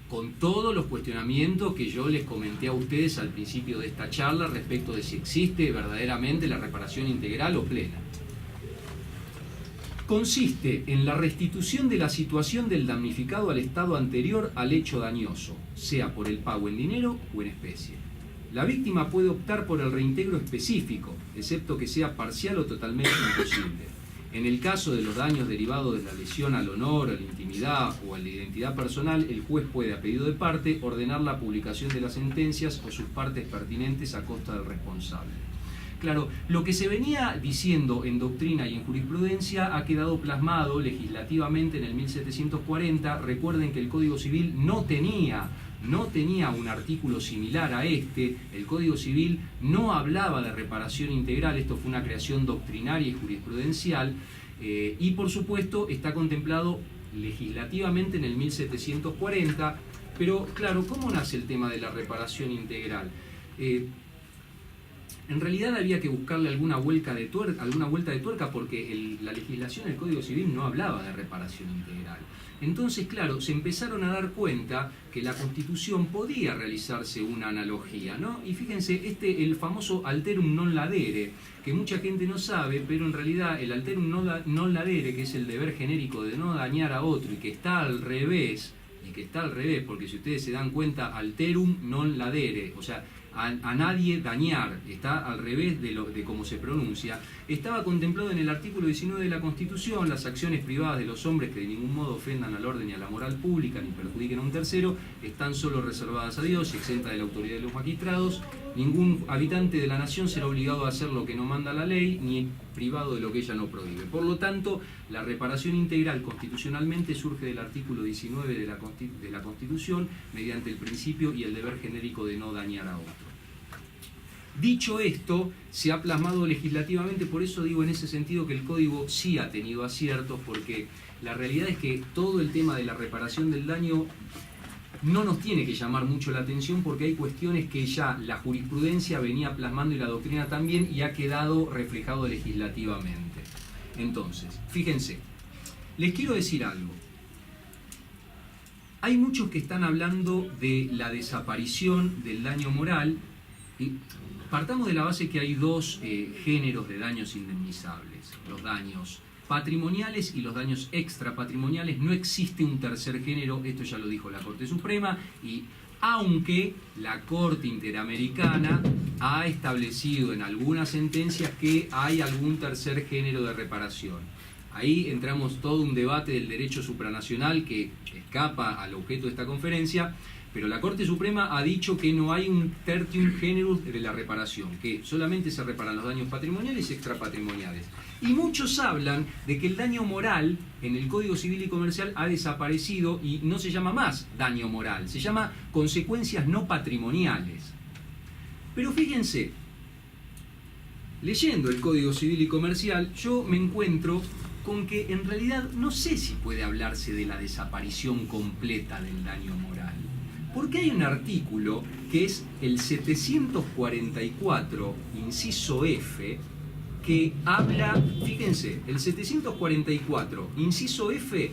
con todos los cuestionamientos que yo les comenté a ustedes al principio de esta charla respecto de si existe verdaderamente la reparación integral o plena. Consiste en la restitución de la situación del damnificado al estado anterior al hecho dañoso, sea por el pago en dinero o en especie. La víctima puede optar por el reintegro específico, excepto que sea parcial o totalmente imposible. En el caso de los daños derivados de la lesión al honor, a la intimidad o a la identidad personal, el juez puede, a pedido de parte, ordenar la publicación de las sentencias o sus partes pertinentes a costa del responsable. Claro, lo que se venía diciendo en doctrina y en jurisprudencia ha quedado plasmado legislativamente en el 1740. Recuerden que el Código Civil no tenía un artículo similar a este. El Código Civil no hablaba de reparación integral. Esto fue una creación doctrinaria y jurisprudencial, y por supuesto está contemplado legislativamente en el 1740. Pero claro, ¿cómo nace el tema de la reparación integral? En realidad había que buscarle alguna vuelta de tuerca porque la legislación del Código Civil no hablaba de reparación integral. Entonces, claro, se empezaron a dar cuenta que la Constitución podía realizarse una analogía, ¿no? Y fíjense, el famoso alterum non ladere, que mucha gente no sabe, pero en realidad el alterum non ladere, que es el deber genérico de no dañar a otro y que está al revés, porque si ustedes se dan cuenta, alterum non ladere, o sea, a nadie dañar, está al revés de cómo se pronuncia, estaba contemplado en el artículo 19 de la Constitución. Las acciones privadas de los hombres que de ningún modo ofendan al orden y a la moral pública ni perjudiquen a un tercero están solo reservadas a Dios y exentas de la autoridad de los magistrados. Ningún habitante de la nación será obligado a hacer lo que no manda la ley, ni privado de lo que ella no prohíbe. Por lo tanto, la reparación integral constitucionalmente surge del artículo 19 de la Constitución mediante el principio y el deber genérico de no dañar a otro. Dicho esto, se ha plasmado legislativamente, por eso digo en ese sentido que el Código sí ha tenido aciertos, porque la realidad es que todo el tema de la reparación del daño no nos tiene que llamar mucho la atención, porque hay cuestiones que ya la jurisprudencia venía plasmando y la doctrina también, y ha quedado reflejado legislativamente. Entonces, fíjense, les quiero decir algo. Hay muchos que están hablando de la desaparición del daño moral, y partamos de la base que hay dos géneros de daños indemnizables: los daños patrimoniales y los daños extrapatrimoniales. No existe un tercer género, esto ya lo dijo la Corte Suprema, y aunque la Corte Interamericana ha establecido en algunas sentencias que hay algún tercer género de reparación. Ahí entramos todo un debate del derecho supranacional que escapa al objeto de esta conferencia, pero la Corte Suprema ha dicho que no hay un tertium generus de la reparación, que solamente se reparan los daños patrimoniales y extrapatrimoniales. Y muchos hablan de que el daño moral en el Código Civil y Comercial ha desaparecido y no se llama más daño moral, se llama consecuencias no patrimoniales. Pero fíjense, leyendo el Código Civil y Comercial, yo me encuentro con que en realidad no sé si puede hablarse de la desaparición completa del daño moral. Porque hay un artículo que es el 744, inciso F, que habla, fíjense, el 744, inciso F,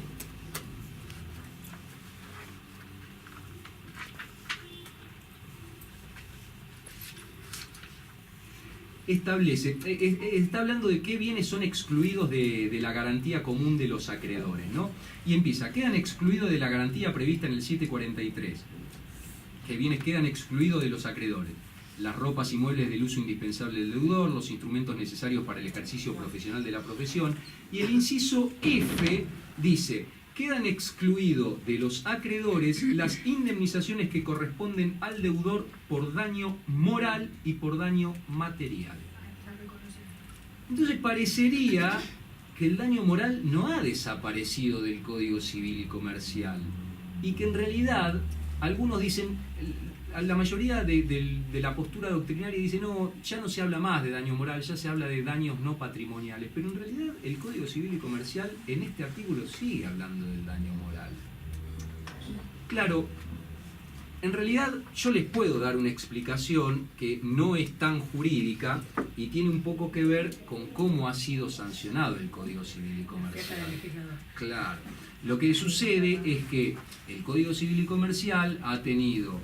establece, está hablando de qué bienes son excluidos de la garantía común de los acreedores, ¿no? Y empieza, quedan excluidos de la garantía prevista en el 743. ¿Qué bienes quedan excluidos de los acreedores? Las ropas y muebles del uso indispensable del deudor, los instrumentos necesarios para el ejercicio profesional de la profesión. Y el inciso F dice, quedan excluidos de los acreedores las indemnizaciones que corresponden al deudor por daño moral y por daño material. Entonces parecería que el daño moral no ha desaparecido del Código Civil y Comercial, y que en realidad algunos dicen, la mayoría de la postura doctrinaria dice, no, ya no se habla más de daño moral, ya se habla de daños no patrimoniales, pero en realidad el Código Civil y Comercial en este artículo sigue hablando del daño moral. Claro, en realidad yo les puedo dar una explicación que no es tan jurídica y tiene un poco que ver con cómo ha sido sancionado el Código Civil y Comercial. Claro. Lo que sucede es que el Código Civil y Comercial ha tenido,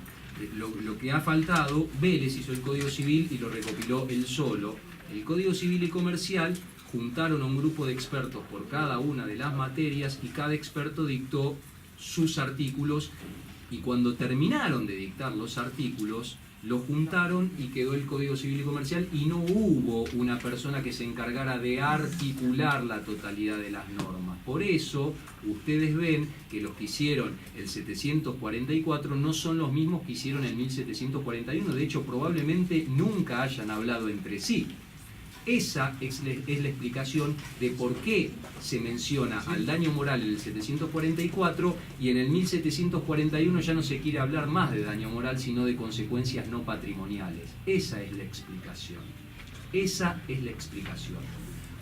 lo que ha faltado, Vélez hizo el Código Civil y lo recopiló él solo. El Código Civil y Comercial juntaron a un grupo de expertos por cada una de las materias y cada experto dictó sus artículos, y cuando terminaron de dictar los artículos, lo juntaron y quedó el Código Civil y Comercial, y no hubo una persona que se encargara de articular la totalidad de las normas. Por eso ustedes ven que los que hicieron el 744 no son los mismos que hicieron el 1741, de hecho probablemente nunca hayan hablado entre sí. Esa es la explicación de por qué se menciona al daño moral en el 744 y en el 1741 ya no se quiere hablar más de daño moral, sino de consecuencias no patrimoniales. Esa es la explicación. Esa es la explicación.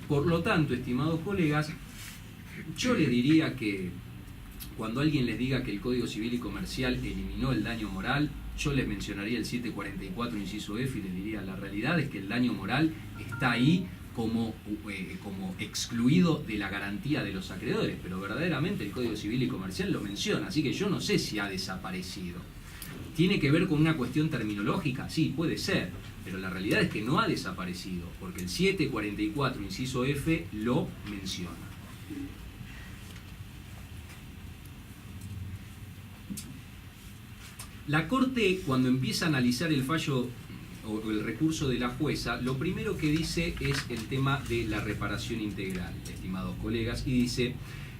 Por lo tanto, estimados colegas, yo les diría que cuando alguien les diga que el Código Civil y Comercial eliminó el daño moral, yo les mencionaría el 744 inciso F y les diría, la realidad es que el daño moral está ahí como excluido de la garantía de los acreedores, pero verdaderamente el Código Civil y Comercial lo menciona, así que yo no sé si ha desaparecido. ¿Tiene que ver con una cuestión terminológica? Sí, puede ser, pero la realidad es que no ha desaparecido, porque el 744 inciso F lo menciona. La Corte, cuando empieza a analizar el fallo o el recurso de la jueza, lo primero que dice es el tema de la reparación integral, estimados colegas, y dice: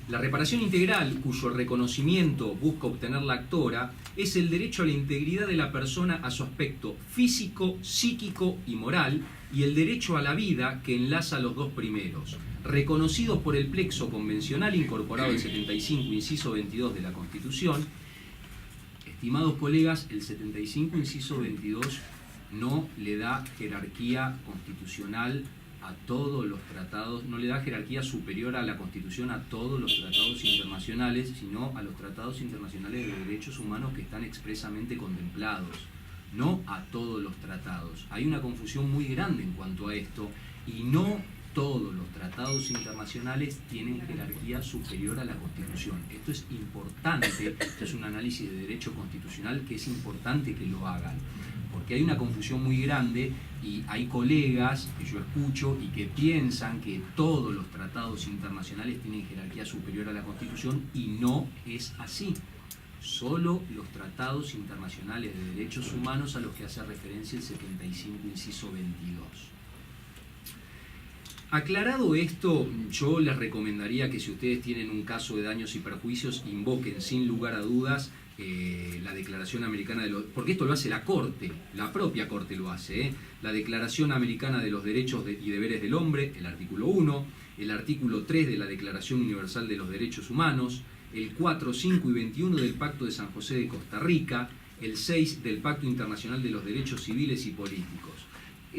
la reparación integral, cuyo reconocimiento busca obtener la actora, es el derecho a la integridad de la persona a su aspecto físico, psíquico y moral, y el derecho a la vida que enlaza los dos primeros, reconocidos por el plexo convencional incorporado al 75, inciso 22 de la Constitución. Estimados colegas, el 75, inciso 22, no le da jerarquía constitucional a todos los tratados, no le da jerarquía superior a la Constitución a todos los tratados internacionales, sino a los tratados internacionales de derechos humanos que están expresamente contemplados, no a todos los tratados. Hay una confusión muy grande en cuanto a esto, y no todos los tratados internacionales tienen jerarquía superior a la Constitución. Esto es importante, esto es un análisis de derecho constitucional que es importante que lo hagan, porque hay una confusión muy grande y hay colegas que yo escucho y que piensan que todos los tratados internacionales tienen jerarquía superior a la Constitución, y no es así. Solo los tratados internacionales de derechos humanos a los que hace referencia el 75, inciso 22. Aclarado esto, yo les recomendaría que si ustedes tienen un caso de daños y perjuicios, invoquen sin lugar a dudas la Declaración Americana de los... porque esto lo hace la Corte, la propia Corte lo hace, la Declaración Americana de los Derechos y Deberes del Hombre, el artículo 1, el artículo 3 de la Declaración Universal de los Derechos Humanos, el 4, 5 y 21 del Pacto de San José de Costa Rica, el 6 del Pacto Internacional de los Derechos Civiles y Políticos.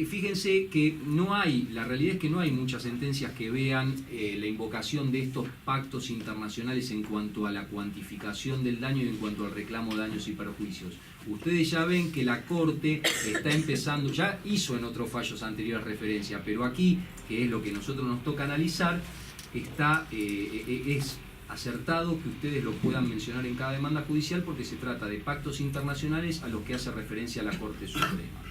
Fíjense que no hay, la realidad es que no hay muchas sentencias que vean la invocación de estos pactos internacionales en cuanto a la cuantificación del daño y en cuanto al reclamo de daños y perjuicios. Ustedes ya ven que la Corte está empezando, ya hizo en otros fallos anteriores referencia, pero aquí, que es lo que nosotros nos toca analizar, es acertado que ustedes lo puedan mencionar en cada demanda judicial, porque se trata de pactos internacionales a los que hace referencia la Corte Suprema.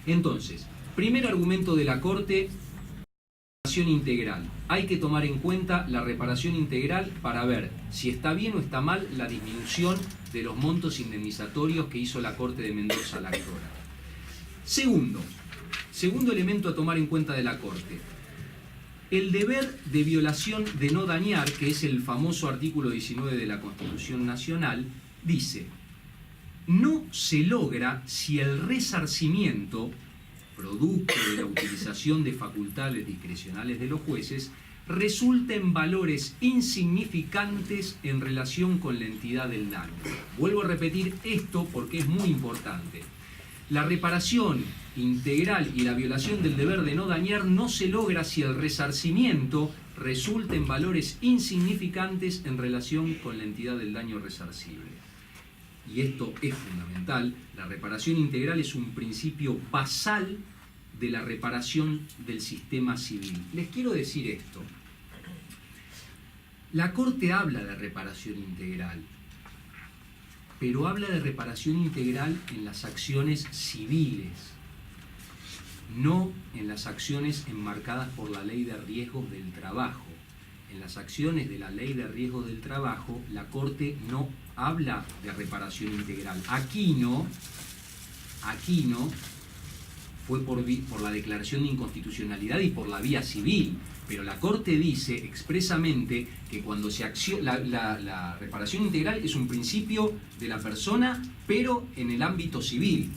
Entonces, primer argumento de la Corte: reparación integral. Hay que tomar en cuenta la reparación integral para ver si está bien o está mal la disminución de los montos indemnizatorios que hizo la Corte de Mendoza a la actora. Segundo elemento a tomar en cuenta de la Corte: el deber de violación de no dañar, que es el famoso artículo 19 de la Constitución Nacional, dice: no se logra si el resarcimiento, producto de la utilización de facultades discrecionales de los jueces, resulta en valores insignificantes en relación con la entidad del daño. Vuelvo a repetir esto porque es muy importante. La reparación integral y la violación del deber de no dañar no se logra si el resarcimiento resulta en valores insignificantes en relación con la entidad del daño resarcible. Y esto es fundamental. La reparación integral es un principio basal de la reparación del sistema civil. Les quiero decir esto: La Corte habla de reparación integral, pero habla de reparación integral en las acciones civiles, no en las acciones enmarcadas por la Ley de Riesgos del Trabajo. En las acciones de la Ley de Riesgos del Trabajo, la Corte no habla de reparación integral. Aquí no, fue por la declaración de inconstitucionalidad y por la vía civil, pero la Corte dice expresamente que cuando se acciona, la reparación integral es un principio de la persona, pero en el ámbito civil.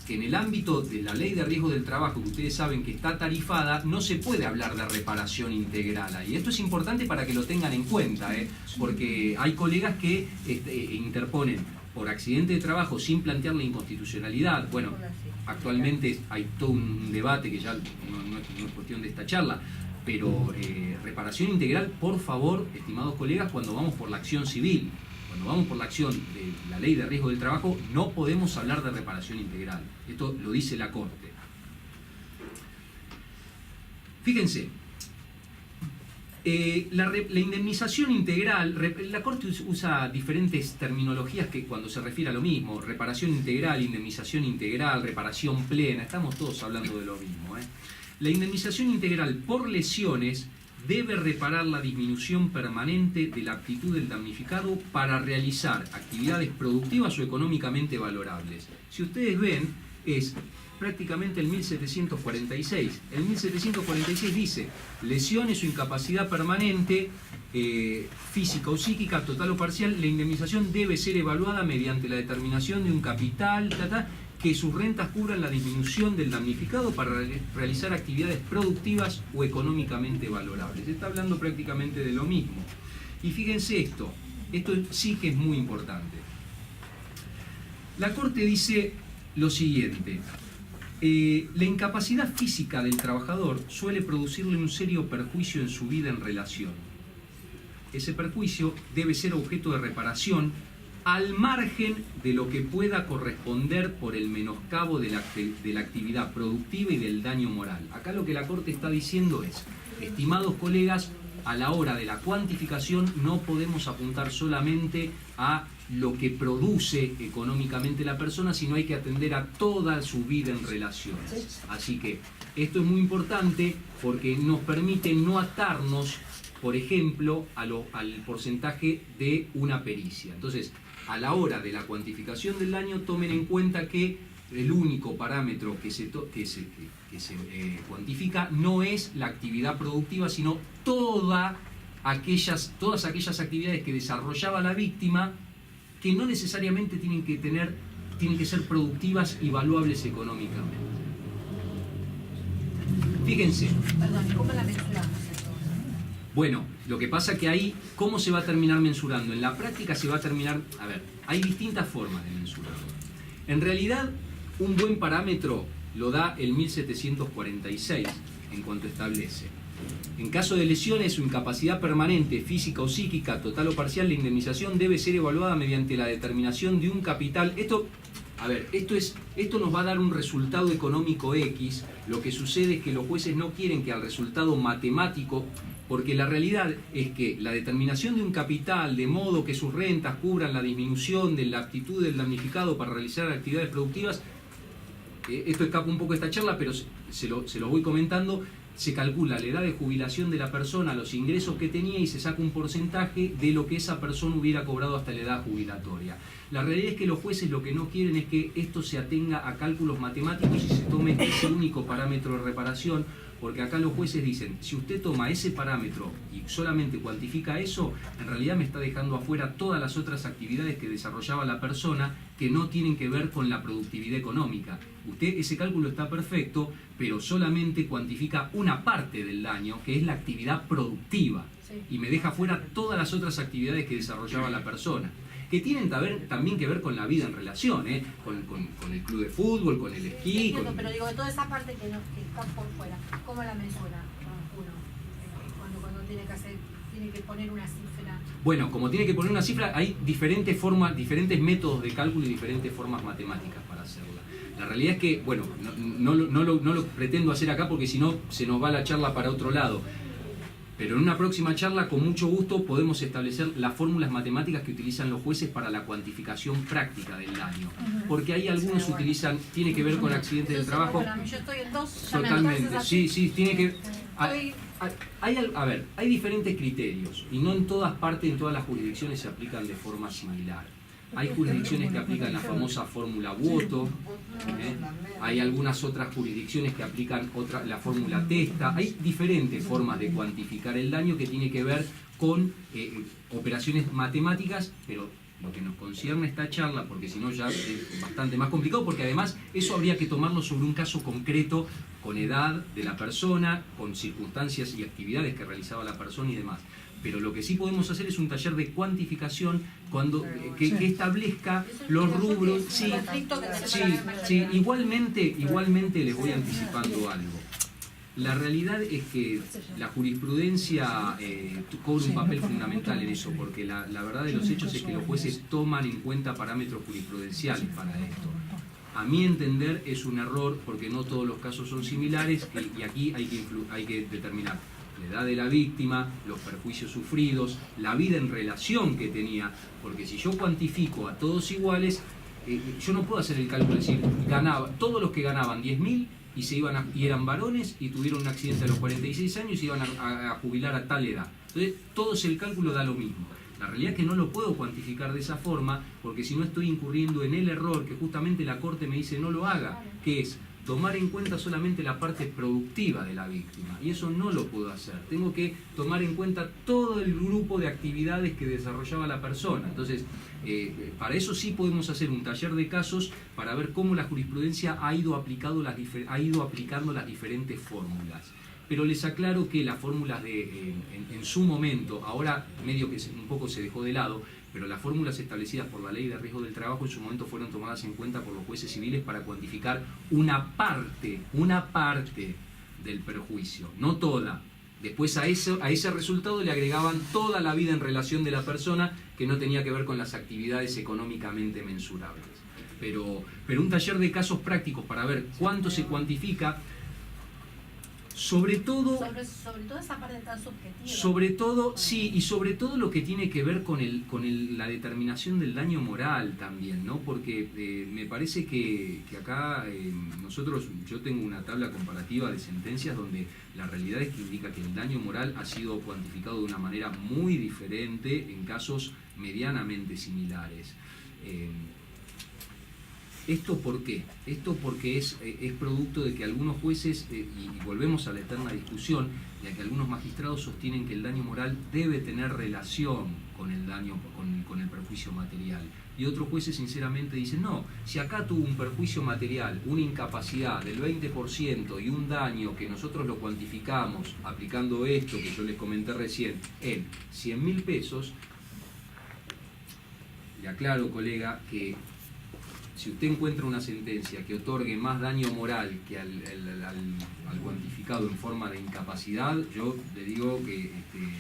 Que en el ámbito de la Ley de Riesgo del Trabajo, que ustedes saben que está tarifada, no se puede hablar de reparación integral ahí. Esto es importante para que lo tengan en cuenta, porque hay colegas que interponen por accidente de trabajo sin plantear la inconstitucionalidad. Bueno, actualmente hay todo un debate que ya no es cuestión de esta charla, pero reparación integral, por favor, estimados colegas, cuando vamos por la acción civil. Cuando vamos por la acción de la Ley de Riesgo del Trabajo, no podemos hablar de reparación integral. Esto lo dice la Corte. Fíjense, la indemnización integral, la Corte usa diferentes terminologías que cuando se refiere a lo mismo: reparación integral, indemnización integral, reparación plena, estamos todos hablando de lo mismo. La indemnización integral por lesiones debe reparar la disminución permanente de la aptitud del damnificado para realizar actividades productivas o económicamente valorables. Si ustedes ven, es prácticamente el 1746. El 1746 dice: lesiones o incapacidad permanente, física o psíquica, total o parcial, la indemnización debe ser evaluada mediante la determinación de un capital, que sus rentas cubran la disminución del damnificado para realizar actividades productivas o económicamente valorables. Está hablando prácticamente de lo mismo. Y fíjense esto sí que es muy importante. La Corte dice lo siguiente: la incapacidad física del trabajador suele producirle un serio perjuicio en su vida en relación. Ese perjuicio debe ser objeto de reparación al margen de lo que pueda corresponder por el menoscabo de la actividad productiva y del daño moral. Acá lo que la Corte está diciendo es: estimados colegas, a la hora de la cuantificación no podemos apuntar solamente a lo que produce económicamente la persona, sino hay que atender a toda su vida en relaciones. Así que esto es muy importante porque nos permite no atarnos, por ejemplo, al porcentaje de una pericia. Entonces, a la hora de la cuantificación del daño, tomen en cuenta que el único parámetro que se cuantifica no es la actividad productiva, sino todas aquellas actividades que desarrollaba la víctima, que no necesariamente tienen que ser productivas y valuables económicamente. Fíjense. Perdón, ¿cómo la mensuramos? Bueno, lo que pasa que ahí, ¿cómo se va a terminar mensurando? En la práctica se va a terminar... A ver, hay distintas formas de mensurarlo. En realidad, un buen parámetro lo da el 1746 en cuanto establece: en caso de lesiones o incapacidad permanente, física o psíquica, total o parcial, la indemnización debe ser evaluada mediante la determinación de un capital. Esto nos va a dar un resultado económico X. Lo que sucede es que los jueces no quieren que al resultado matemático, porque la realidad es que la determinación de un capital de modo que sus rentas cubran la disminución de la aptitud del damnificado para realizar actividades productivas, esto escapa un poco de esta charla, pero se lo voy comentando. Se calcula la edad de jubilación de la persona, los ingresos que tenía, y se saca un porcentaje de lo que esa persona hubiera cobrado hasta la edad jubilatoria. La realidad es que los jueces lo que no quieren es que esto se atenga a cálculos matemáticos y se tome ese único parámetro de reparación, porque acá los jueces dicen: si usted toma ese parámetro y solamente cuantifica eso, en realidad me está dejando afuera todas las otras actividades que desarrollaba la persona que no tienen que ver con la productividad económica. Usted, ese cálculo está perfecto, pero solamente cuantifica una parte del daño, que es la actividad productiva, y me deja fuera todas las otras actividades que desarrollaba la persona, que tienen también que ver con la vida en relación, con el club de fútbol, con el esquí. Entiendo, pero digo, toda esa parte que está por fuera, ¿cómo la mensura uno? Cuando tiene que poner una cifra. Bueno, como tiene que poner una cifra, hay diferentes métodos de cálculo y diferentes formas matemáticas para hacerla. La realidad es que, bueno, no lo pretendo hacer acá porque si no se nos va la charla para otro lado. Pero en una próxima charla, con mucho gusto, podemos establecer las fórmulas matemáticas que utilizan los jueces para la cuantificación práctica del daño. Porque hay algunos que utilizan, tiene que ver con accidentes del trabajo. Yo estoy en dos. Totalmente, sí, tiene que... Hay diferentes criterios y no en todas partes, en todas las jurisdicciones se aplican de forma similar. Hay jurisdicciones que aplican la famosa fórmula Woto, hay algunas otras jurisdicciones que aplican la fórmula Testa. Hay diferentes formas de cuantificar el daño que tiene que ver con operaciones matemáticas, pero lo que nos concierne esta charla, porque si no ya es bastante más complicado, porque además eso habría que tomarlo sobre un caso concreto, con edad de la persona, con circunstancias y actividades que realizaba la persona y demás. Pero lo que sí podemos hacer es un taller de cuantificación que establezca los rubros. Sí, igualmente les voy anticipando algo. La realidad es que la jurisprudencia cobra un papel fundamental en eso, porque la verdad de los hechos es que los jueces toman en cuenta parámetros jurisprudenciales para esto. A mi entender es un error, porque no todos los casos son similares y aquí hay que determinar la edad de la víctima, los perjuicios sufridos, la vida en relación que tenía, porque si yo cuantifico a todos iguales, yo no puedo hacer el cálculo de decir, todos los que ganaban 10.000 y eran varones y tuvieron un accidente a los 46 años y se iban a jubilar a tal edad. Entonces, todos el cálculo da lo mismo. La realidad es que no lo puedo cuantificar de esa forma, porque si no estoy incurriendo en el error que justamente la Corte me dice no lo haga, que es tomar en cuenta solamente la parte productiva de la víctima, y eso no lo puedo hacer. Tengo que tomar en cuenta todo el grupo de actividades que desarrollaba la persona. Entonces, para eso sí podemos hacer un taller de casos para ver cómo la jurisprudencia ha ido aplicando las diferentes fórmulas. Pero les aclaro que las fórmulas en su momento, ahora medio que un poco se dejó de lado, pero las fórmulas establecidas por la Ley de Riesgo del Trabajo en su momento fueron tomadas en cuenta por los jueces civiles para cuantificar una parte del perjuicio, no toda. Después a ese resultado le agregaban toda la vida en relación de la persona que no tenía que ver con las actividades económicamente mensurables. Pero un taller de casos prácticos para ver cuánto se cuantifica, sobre todo esa parte tan subjetiva. Sobre todo lo que tiene que ver con la determinación del daño moral también, ¿no? Porque me parece que acá yo tengo una tabla comparativa de sentencias donde la realidad es que indica que el daño moral ha sido cuantificado de una manera muy diferente en casos medianamente similares. ¿Esto por qué? Esto porque es producto de que algunos jueces, y volvemos a la eterna discusión, de que algunos magistrados sostienen que el daño moral debe tener relación con el daño, con el perjuicio material. Y otros jueces sinceramente dicen, no, si acá tuvo un perjuicio material, una incapacidad del 20% y un daño que nosotros lo cuantificamos aplicando esto que yo les comenté recién en 100.000 pesos, le aclaro, colega, que si usted encuentra una sentencia que otorgue más daño moral que al cuantificado en forma de incapacidad, yo le digo que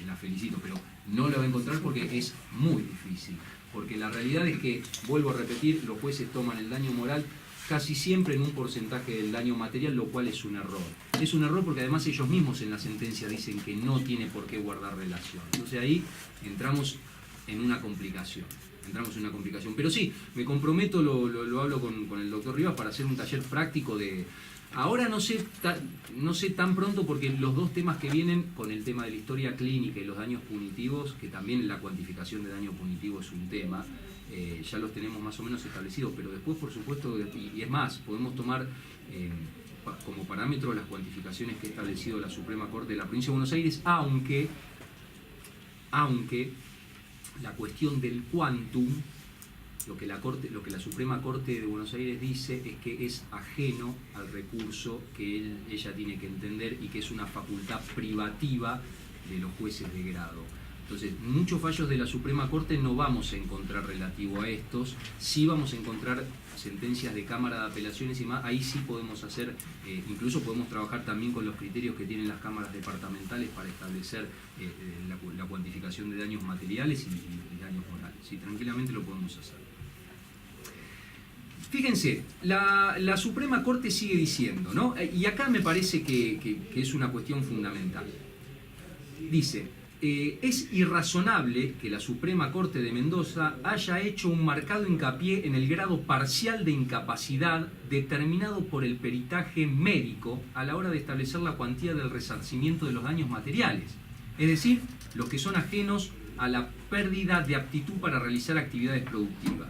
la felicito, pero no la va a encontrar porque es muy difícil. Porque la realidad es que, vuelvo a repetir, los jueces toman el daño moral casi siempre en un porcentaje del daño material, lo cual es un error. Es un error porque además ellos mismos en la sentencia dicen que no tiene por qué guardar relación. Entonces ahí entramos en una complicación. Pero sí, me comprometo, lo hablo con el doctor Rivas para hacer un taller práctico de... Ahora no sé tan pronto porque los dos temas que vienen con el tema de la historia clínica y los daños punitivos, que también la cuantificación de daño punitivo es un tema, ya los tenemos más o menos establecidos, pero después por supuesto, y es más, podemos tomar como parámetro las cuantificaciones que ha establecido la Suprema Corte de la Provincia de Buenos Aires, aunque la cuestión del quantum, lo que la Suprema Corte de Buenos Aires dice es que es ajeno al recurso que ella tiene que entender y que es una facultad privativa de los jueces de grado. Entonces, muchos fallos de la Suprema Corte no vamos a encontrar relativo a estos, sí vamos a encontrar sentencias de Cámara de Apelaciones y más, ahí sí podemos hacer, incluso podemos trabajar también con los criterios que tienen las cámaras departamentales para establecer la cuantificación de daños materiales y daños morales. Sí, tranquilamente lo podemos hacer. Fíjense, la Suprema Corte sigue diciendo, ¿no? Y acá me parece que es una cuestión fundamental. dice, es irrazonable que la Suprema Corte de Mendoza haya hecho un marcado hincapié en el grado parcial de incapacidad determinado por el peritaje médico a la hora de establecer la cuantía del resarcimiento de los daños materiales, es decir, los que son ajenos a la pérdida de aptitud para realizar actividades productivas.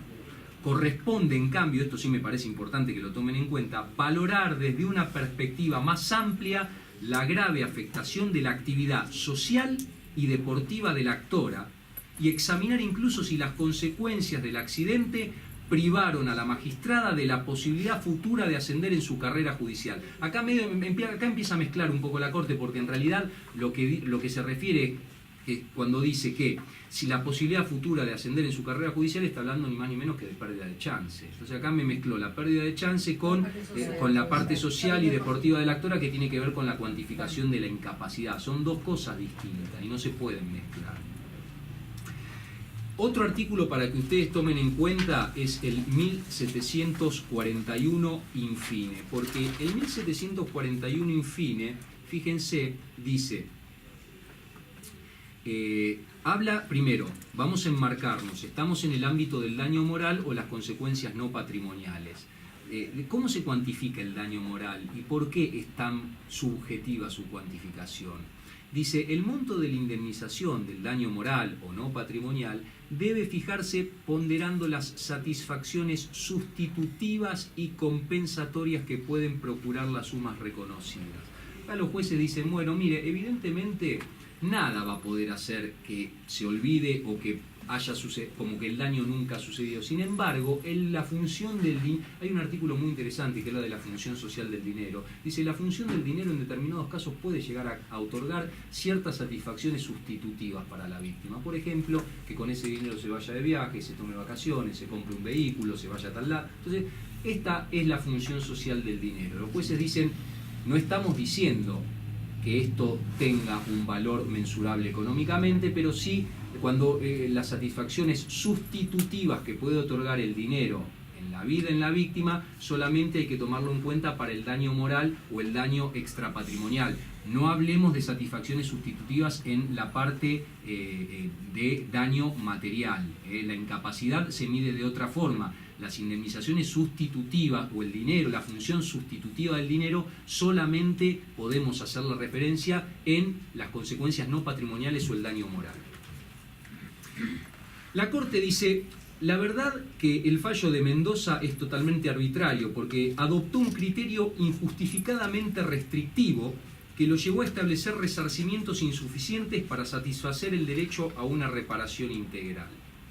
Corresponde, en cambio, esto sí me parece importante que lo tomen en cuenta, valorar desde una perspectiva más amplia la grave afectación de la actividad social y deportiva de la actora y examinar incluso si las consecuencias del accidente privaron a la magistrada de la posibilidad futura de ascender en su carrera judicial. Acá empieza a mezclar un poco la Corte, porque en realidad lo que se refiere que cuando dice que si la posibilidad futura de ascender en su carrera judicial, está hablando ni más ni menos que de pérdida de chance. Entonces acá me mezcló la pérdida de chance con la parte social y deportiva de la actora, que tiene que ver con la cuantificación de la incapacidad. Son dos cosas distintas y no se pueden mezclar. Otro artículo para que ustedes tomen en cuenta es el 1741 infine, porque el 1741 infine, fíjense, dice, habla primero, vamos a enmarcarnos, estamos en el ámbito del daño moral o las consecuencias no patrimoniales. ¿Cómo se cuantifica el daño moral y por qué es tan subjetiva su cuantificación? Dice, el monto de la indemnización del daño moral o no patrimonial debe fijarse ponderando las satisfacciones sustitutivas y compensatorias que pueden procurar las sumas reconocidas. Acá los jueces dicen, bueno, mire, evidentemente nada va a poder hacer que se olvide o que haya sucedido, como que el daño nunca ha sucedido. Sin embargo, la función del dinero, hay un artículo muy interesante que es la de la función social del dinero. Dice, la función del dinero en determinados casos puede llegar a otorgar ciertas satisfacciones sustitutivas para la víctima. Por ejemplo, que con ese dinero se vaya de viaje, se tome vacaciones, se compre un vehículo, se vaya a tal lado. Entonces, esta es la función social del dinero. Los jueces dicen, no estamos diciendo que esto tenga un valor mensurable económicamente, pero sí cuando las satisfacciones sustitutivas que puede otorgar el dinero en la vida en la víctima, solamente hay que tomarlo en cuenta para el daño moral o el daño extrapatrimonial. No hablemos de satisfacciones sustitutivas en la parte de daño material. La incapacidad se mide de otra forma. Las indemnizaciones sustitutivas o el dinero, la función sustitutiva del dinero, solamente podemos hacerle referencia en las consecuencias no patrimoniales o el daño moral. La Corte dice, la verdad que el fallo de Mendoza es totalmente arbitrario porque adoptó un criterio injustificadamente restrictivo que lo llevó a establecer resarcimientos insuficientes para satisfacer el derecho a una reparación integral,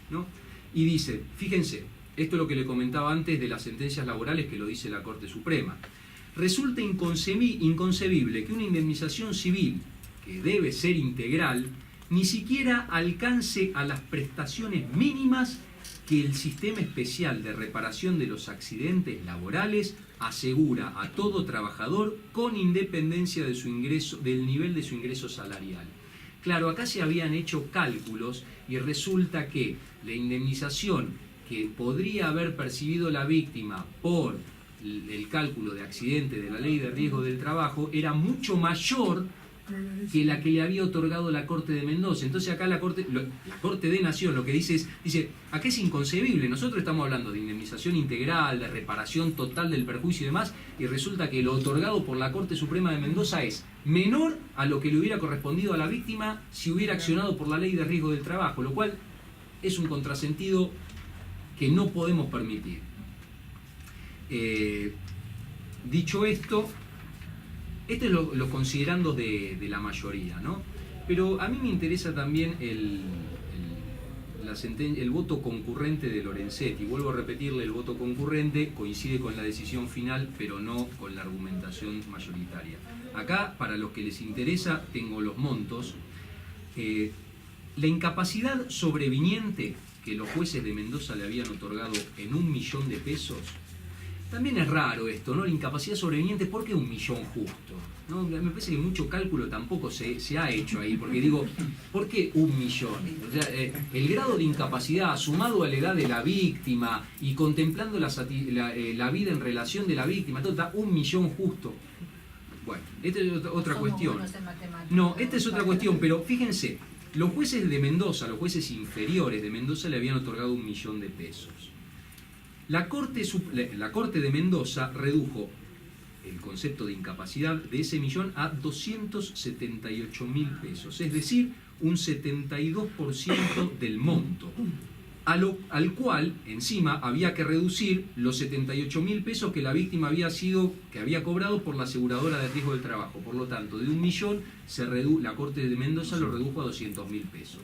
¿no? Y dice, fíjense, esto es lo que le comentaba antes de las sentencias laborales que lo dice la Corte Suprema. Resulta inconcebible que una indemnización civil, que debe ser integral, ni siquiera alcance a las prestaciones mínimas que el sistema especial de reparación de los accidentes laborales asegura a todo trabajador con independencia de su ingreso, del nivel de su ingreso salarial. Claro, acá se habían hecho cálculos y resulta que la indemnización que podría haber percibido la víctima por el cálculo de accidente de la ley de riesgo del trabajo era mucho mayor que la que le había otorgado la Corte de Mendoza. Entonces acá la Corte de Nación lo que dice es, acá es inconcebible, nosotros estamos hablando de indemnización integral, de reparación total del perjuicio y demás, y resulta que lo otorgado por la Corte Suprema de Mendoza es menor a lo que le hubiera correspondido a la víctima si hubiera accionado por la ley de riesgo del trabajo, lo cual es un contrasentido que no podemos permitir. Dicho esto, este es los considerandos de la mayoría, ¿no? Pero a mí me interesa también el voto concurrente de Lorenzetti. Vuelvo a repetirle, el voto concurrente coincide con la decisión final, pero no con la argumentación mayoritaria. Acá, para los que les interesa, tengo los montos. La incapacidad sobreviniente que los jueces de Mendoza le habían otorgado en 1 millón de pesos. También es raro esto, ¿no? La incapacidad sobreviniente, ¿por qué 1 millón justo? ¿No? Me parece que mucho cálculo tampoco se ha hecho ahí, porque digo, ¿por qué 1 millón? O sea, el grado de incapacidad sumado a la edad de la víctima y contemplando la vida en relación de la víctima, todo está 1 millón justo. Bueno, esta es otra Somos cuestión. buenos en matemáticas. No, esta es otra cuestión, pero fíjense, los jueces de Mendoza, los jueces inferiores de Mendoza le habían otorgado 1 millón de pesos. La Corte de Mendoza redujo el concepto de incapacidad de ese millón a 278.000 pesos, es decir, un 72% del monto, al cual encima había que reducir los 78.000 pesos que la víctima había cobrado por la aseguradora de riesgo del trabajo. Por lo tanto, de 1 millón la Corte de Mendoza lo redujo a 200.000 pesos.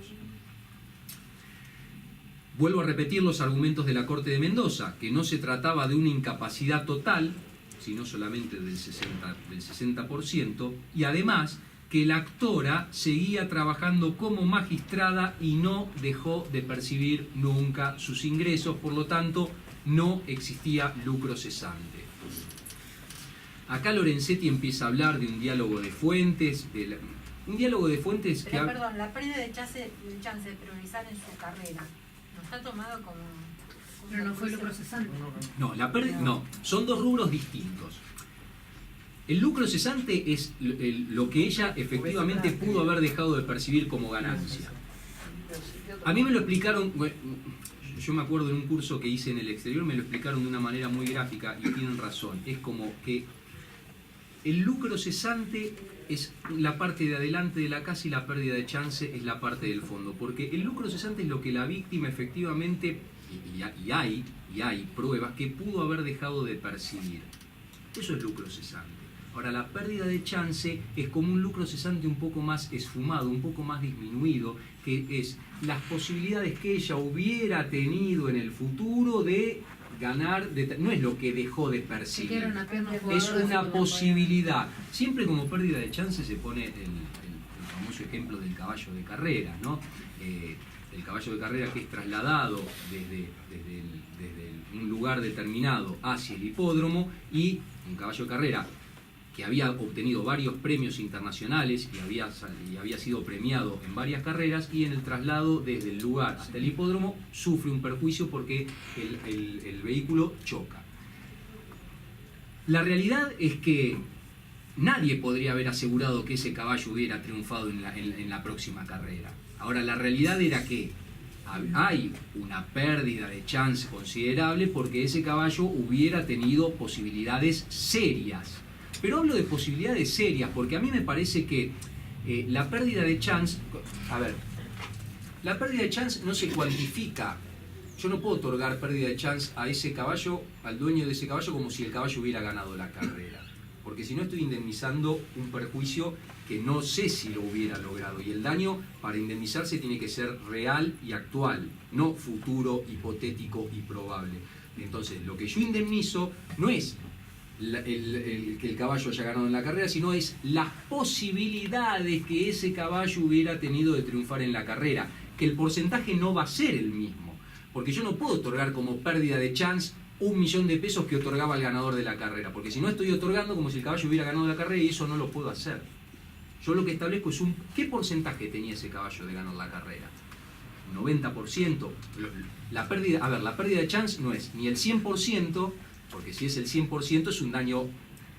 Vuelvo a repetir los argumentos de la Corte de Mendoza, que no se trataba de una incapacidad total, sino solamente del 60%, y además que la actora seguía trabajando como magistrada y no dejó de percibir nunca sus ingresos, por lo tanto no existía lucro cesante. Acá Lorenzetti empieza a hablar de un diálogo de fuentes, un diálogo de fuentes que... Pero perdón, la pérdida de chance de priorizar en su carrera, ¿no está tomado como Pero no fue lucro cesante. No, la pérdida, no, son dos rubros distintos. El lucro cesante es lo que ella efectivamente pudo haber dejado de percibir como ganancia. A mí me lo explicaron, yo me acuerdo en un curso que hice en el exterior, me lo explicaron de una manera muy gráfica y tienen razón. Es como que el lucro cesante es la parte de adelante de la casa y la pérdida de chance es la parte del fondo. Porque el lucro cesante es lo que la víctima efectivamente, y hay pruebas que pudo haber dejado de percibir. Eso es lucro cesante. Ahora, la pérdida de chance es como un lucro cesante un poco más esfumado, un poco más disminuido, que es las posibilidades que ella hubiera tenido en el futuro de ganar, no es lo que dejó de percibir, es una posibilidad. Siempre como pérdida de chance se pone el famoso ejemplo del caballo de carrera, ¿no? El caballo de carrera que es trasladado desde un lugar determinado hacia el hipódromo, y un caballo de carrera que había obtenido varios premios internacionales y había sido premiado en varias carreras, y en el traslado desde el lugar hasta el hipódromo sufre un perjuicio porque el vehículo choca. La realidad es que nadie podría haber asegurado que ese caballo hubiera triunfado en la próxima carrera. Ahora, la realidad era que hay una pérdida de chance considerable porque ese caballo hubiera tenido posibilidades serias. Pero hablo de posibilidades serias porque a mí me parece que la pérdida de chance... A ver, la pérdida de chance no se cuantifica. Yo no puedo otorgar pérdida de chance a ese caballo, al dueño de ese caballo, como si el caballo hubiera ganado la carrera. Porque si no, estoy indemnizando un perjuicio que no sé si lo hubiera logrado. Y el daño para indemnizarse tiene que ser real y actual, no futuro, hipotético y probable. Entonces, lo que yo indemnizo no es que el caballo haya ganado en la carrera, sino es las posibilidades que ese caballo hubiera tenido de triunfar en la carrera, que el porcentaje no va a ser el mismo, porque yo no puedo otorgar como pérdida de chance 1 millón de pesos que otorgaba el ganador de la carrera, porque si no estoy otorgando como si el caballo hubiera ganado la carrera, y eso no lo puedo hacer. Yo lo que establezco es ¿qué porcentaje tenía ese caballo de ganar la carrera? 90%. La pérdida de chance no es ni el 100%, porque si es el 100% es un daño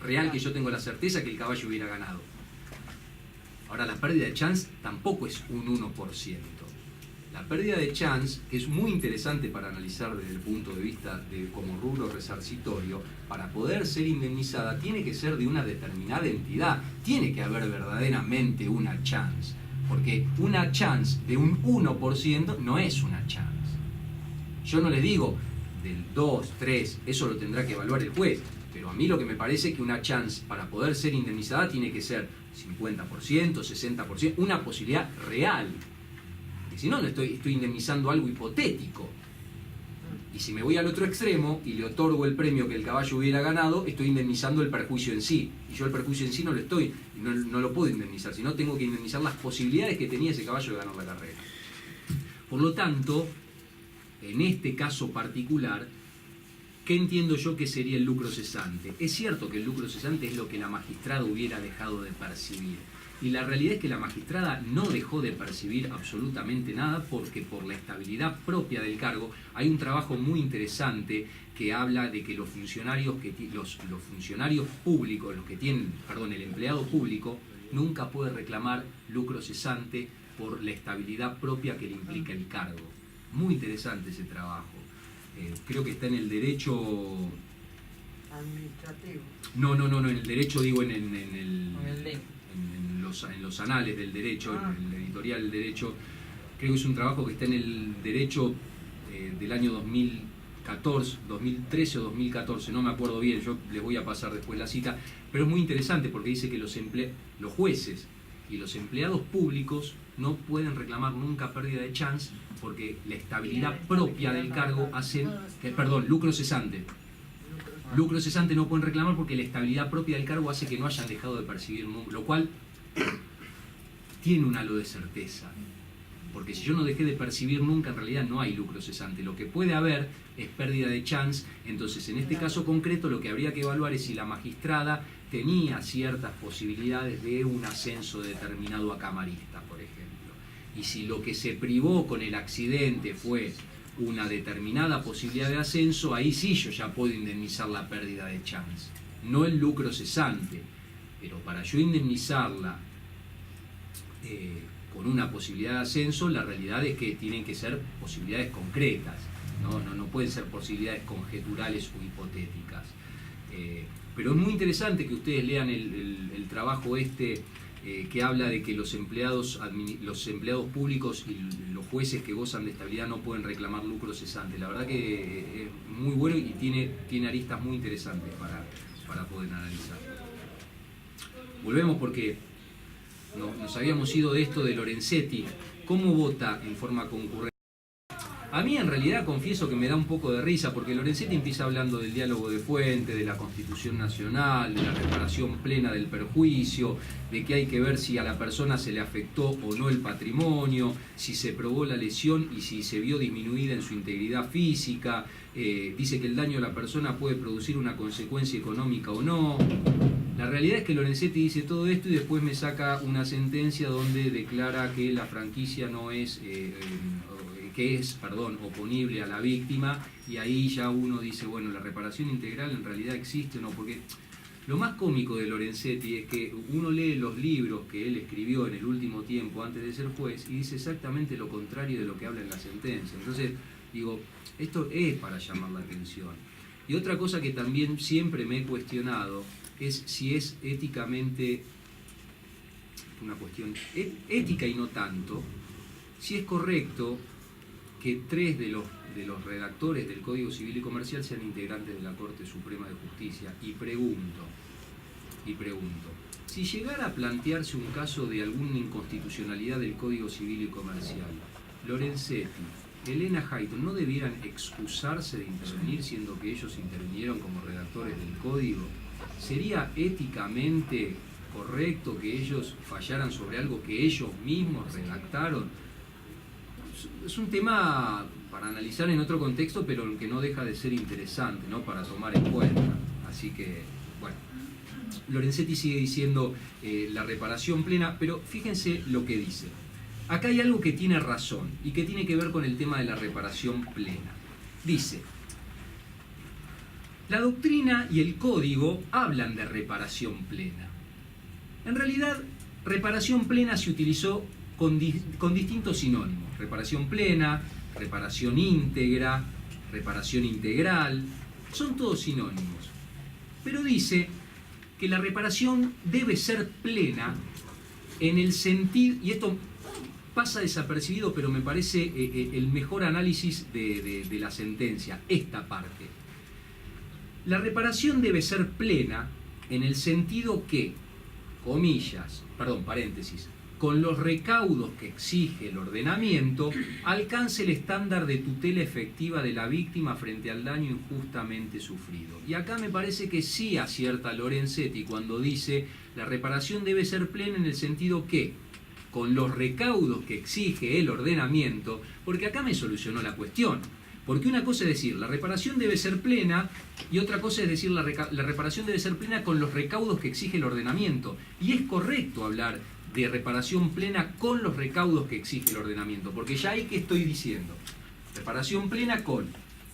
real que yo tengo la certeza que el caballo hubiera ganado. Ahora, la pérdida de chance tampoco es un 1%. La pérdida de chance, que es muy interesante para analizar desde el punto de vista como rubro resarcitorio, para poder ser indemnizada tiene que ser de una determinada entidad. Tiene que haber verdaderamente una chance, porque una chance de un 1% no es una chance. Yo no le digo del 2, 3, eso lo tendrá que evaluar el juez, pero a mí lo que me parece es que una chance para poder ser indemnizada tiene que ser 50%, 60%, una posibilidad real. Y si no, estoy indemnizando algo hipotético. Y si me voy al otro extremo y le otorgo el premio que el caballo hubiera ganado, estoy indemnizando el perjuicio en sí. Y yo el perjuicio en sí no lo puedo indemnizar, sino tengo que indemnizar las posibilidades que tenía ese caballo de ganar la carrera. Por lo tanto, en este caso particular, ¿qué entiendo yo que sería el lucro cesante? Es cierto que el lucro cesante es lo que la magistrada hubiera dejado de percibir. Y la realidad es que la magistrada no dejó de percibir absolutamente nada porque por la estabilidad propia del cargo hay un trabajo muy interesante que habla de que los funcionarios públicos, los que tienen, perdón, el empleado público nunca puede reclamar lucro cesante por la estabilidad propia que le implica el cargo. Muy interesante ese trabajo. Creo que está en el derecho administrativo. No, en el derecho digo en los anales del derecho, en el editorial del derecho. Creo que es un trabajo que está en el derecho del año 2014, 2013 o 2014, no me acuerdo bien, yo les voy a pasar después la cita, pero es muy interesante porque dice que los jueces y los empleados públicos no pueden reclamar nunca pérdida de chance porque la estabilidad propia del cargo hace, lucro cesante. Lucro cesante no pueden reclamar porque la estabilidad propia del cargo hace que no hayan dejado de percibir, lo cual tiene un halo de certeza. Porque si yo no dejé de percibir nunca, en realidad no hay lucro cesante. Lo que puede haber es pérdida de chance. Entonces, en este caso concreto, lo que habría que evaluar es si la magistrada tenía ciertas posibilidades de un ascenso determinado a camarista, por ejemplo. Y si lo que se privó con el accidente fue una determinada posibilidad de ascenso, ahí sí yo ya puedo indemnizar la pérdida de chance, no el lucro cesante. Pero para yo indemnizarla con una posibilidad de ascenso, la realidad es que tienen que ser posibilidades concretas, no pueden ser posibilidades conjeturales o hipotéticas. Pero es muy interesante que ustedes lean el trabajo que habla de que los empleados públicos y los jueces que gozan de estabilidad no pueden reclamar lucro cesante. La verdad que es muy bueno y tiene aristas muy interesantes para poder analizar. Volvemos porque nos habíamos ido de esto de Lorenzetti. ¿Cómo vota en forma concurrente? A mí en realidad confieso que me da un poco de risa porque Lorenzetti empieza hablando del diálogo de fuente, de la Constitución Nacional, de la reparación plena del perjuicio, de que hay que ver si a la persona se le afectó o no el patrimonio, si se probó la lesión y si se vio disminuida en su integridad física, dice que el daño a la persona puede producir una consecuencia económica o no. La realidad es que Lorenzetti dice todo esto y después me saca una sentencia donde declara que la franquicia no es... que es oponible a la víctima, y ahí ya uno dice, bueno, la reparación integral en realidad existe o no, porque lo más cómico de Lorenzetti es que uno lee los libros que él escribió en el último tiempo antes de ser juez y dice exactamente lo contrario de lo que habla en la sentencia. Entonces, digo, esto es para llamar la atención. Y otra cosa que también siempre me he cuestionado es si es éticamente, una cuestión ética y no tanto, si es correcto que 3 de los redactores del Código Civil y Comercial sean integrantes de la Corte Suprema de Justicia. Y pregunto, si llegara a plantearse un caso de alguna inconstitucionalidad del Código Civil y Comercial, Lorenzetti, Elena Hayton, ¿no debieran excusarse de intervenir siendo que ellos intervinieron como redactores del Código? ¿Sería éticamente correcto que ellos fallaran sobre algo que ellos mismos redactaron? Es un tema para analizar en otro contexto, pero que no deja de ser interesante, ¿no?, para tomar en cuenta. Así que, bueno, Lorenzetti sigue diciendo la reparación plena, pero fíjense lo que dice. Acá hay algo que tiene razón y que tiene que ver con el tema de la reparación plena. Dice, la doctrina y el código hablan de reparación plena. En realidad, reparación plena se utilizó con distintos sinónimos. Reparación plena, reparación íntegra, reparación integral, son todos sinónimos. Pero dice que la reparación debe ser plena en el sentido, y esto pasa desapercibido, pero me parece el mejor análisis de la sentencia, esta parte. La reparación debe ser plena en el sentido que, paréntesis, con los recaudos que exige el ordenamiento, alcance el estándar de tutela efectiva de la víctima frente al daño injustamente sufrido. Y acá me parece que sí acierta Lorenzetti cuando dice la reparación debe ser plena en el sentido que, con los recaudos que exige el ordenamiento, porque acá me solucionó la cuestión. Porque una cosa es decir, la reparación debe ser plena, y otra cosa es decir, la reparación debe ser plena con los recaudos que exige el ordenamiento. Y es correcto hablar de reparación plena con los recaudos que exige el ordenamiento, porque ya ahí que estoy diciendo, reparación plena con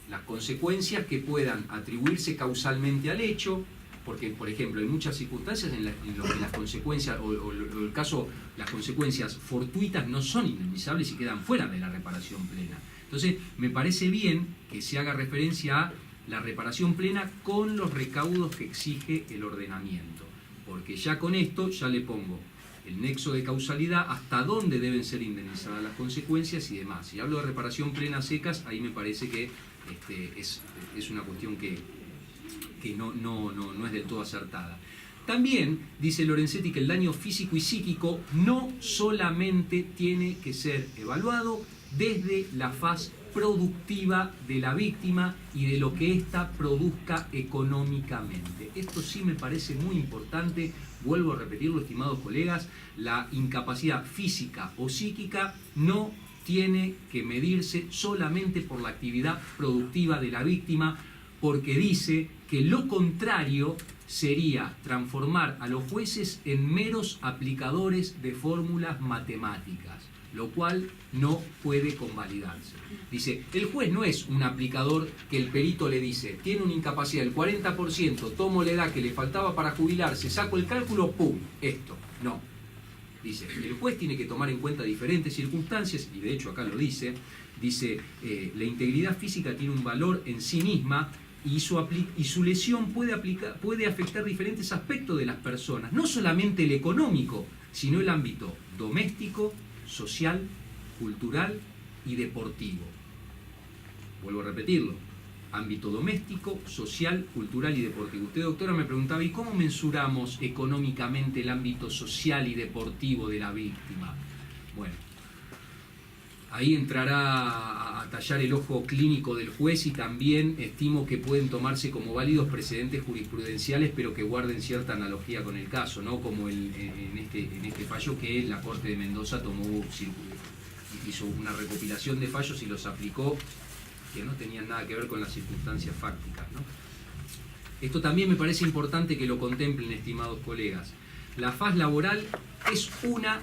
las consecuencias que puedan atribuirse causalmente al hecho, porque, por ejemplo, hay muchas circunstancias en las que las consecuencias, o el caso, las consecuencias fortuitas no son indemnizables y quedan fuera de la reparación plena. Entonces, me parece bien que se haga referencia a la reparación plena con los recaudos que exige el ordenamiento, porque ya con esto ya le pongo el nexo de causalidad, hasta dónde deben ser indemnizadas las consecuencias y demás. Si hablo de reparación plena secas, ahí me parece que es una cuestión que no es del todo acertada. También dice Lorenzetti que el daño físico y psíquico no solamente tiene que ser evaluado desde la faz productiva de la víctima y de lo que ésta produzca económicamente. Esto sí me parece muy importante, vuelvo a repetirlo, estimados colegas, la incapacidad física o psíquica no tiene que medirse solamente por la actividad productiva de la víctima, porque dice que lo contrario sería transformar a los jueces en meros aplicadores de fórmulas matemáticas, lo cual no puede convalidarse. Dice, el juez no es un aplicador que el perito le dice, tiene una incapacidad del 40%, tomo la edad que le faltaba para jubilarse, saco el cálculo, ¡pum!, esto. No. Dice, el juez tiene que tomar en cuenta diferentes circunstancias, y de hecho acá lo dice, la integridad física tiene un valor en sí misma, y su lesión puede afectar diferentes aspectos de las personas, no solamente el económico, sino el ámbito doméstico, social, cultural y deportivo. Vuelvo a repetirlo, ámbito doméstico, social, cultural y deportivo. Usted, doctora, me preguntaba, ¿y cómo mensuramos económicamente el ámbito social y deportivo de la víctima? Bueno, ahí entrará a tallar el ojo clínico del juez, y también estimo que pueden tomarse como válidos precedentes jurisprudenciales, pero que guarden cierta analogía con el caso, ¿no? Como en este fallo que la Corte de Mendoza hizo una recopilación de fallos y los aplicó, que no tenían nada que ver con las circunstancias fácticas, ¿no? Esto también me parece importante que lo contemplen, estimados colegas. La faz laboral es una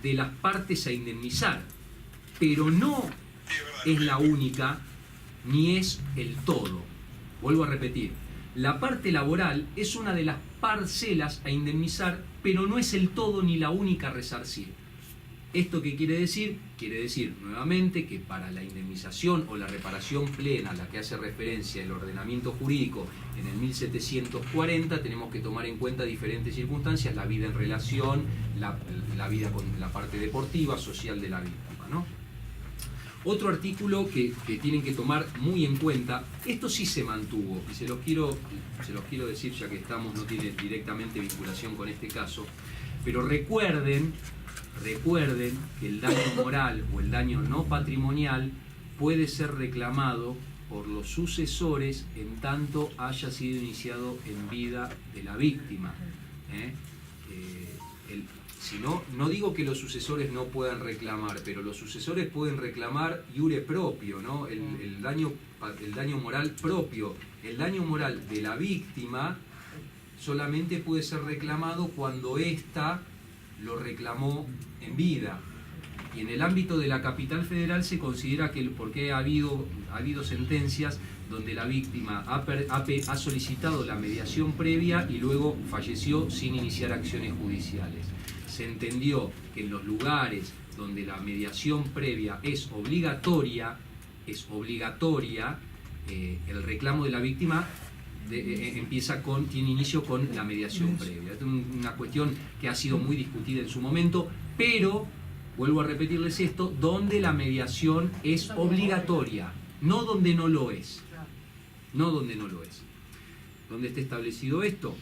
de las partes a indemnizar, pero no es la única ni es el todo. Vuelvo a repetir, la parte laboral es una de las parcelas a indemnizar, pero no es el todo ni la única a resarcir. ¿Esto qué quiere decir? Quiere decir nuevamente que para la indemnización o la reparación plena a la que hace referencia el ordenamiento jurídico en el 1740 tenemos que tomar en cuenta diferentes circunstancias, la vida en relación, la vida con la parte deportiva, social de la víctima, ¿no? Otro artículo que tienen que tomar muy en cuenta, esto sí se mantuvo, y se los quiero decir ya que no tiene directamente vinculación con este caso, pero recuerden que el daño moral o el daño no patrimonial puede ser reclamado por los sucesores en tanto haya sido iniciado en vida de la víctima. Si no digo que los sucesores no puedan reclamar, pero los sucesores pueden reclamar iure propio, ¿no? El daño moral propio. El daño moral de la víctima solamente puede ser reclamado cuando ésta lo reclamó en vida. Y en el ámbito de la capital federal se considera que, porque ha habido sentencias donde la víctima ha solicitado la mediación previa y luego falleció sin iniciar acciones judiciales. Se entendió que en los lugares donde la mediación previa es obligatoria, el reclamo de la víctima tiene inicio con la mediación previa. Es una cuestión que ha sido muy discutida en su momento, pero, vuelvo a repetirles esto, donde la mediación es obligatoria, no donde no lo es. No donde no lo es. ¿Dónde está establecido esto?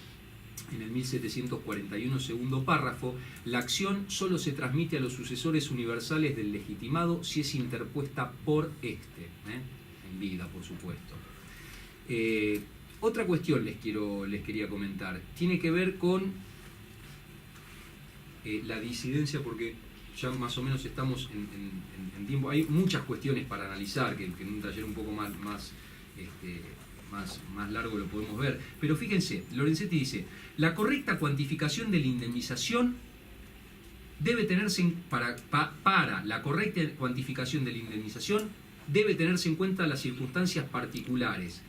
En el 1741, segundo párrafo, la acción solo se transmite a los sucesores universales del legitimado si es interpuesta por este, en vida, por supuesto. Otra cuestión les quería comentar, tiene que ver con la disidencia, porque ya más o menos estamos en tiempo. Hay muchas cuestiones para analizar, que en un taller un poco más largo lo podemos ver. Pero fíjense, Lorenzetti dice, la correcta cuantificación de la indemnización debe tenerse para la correcta cuantificación de la indemnización, debe tenerse en cuenta las circunstancias particulares,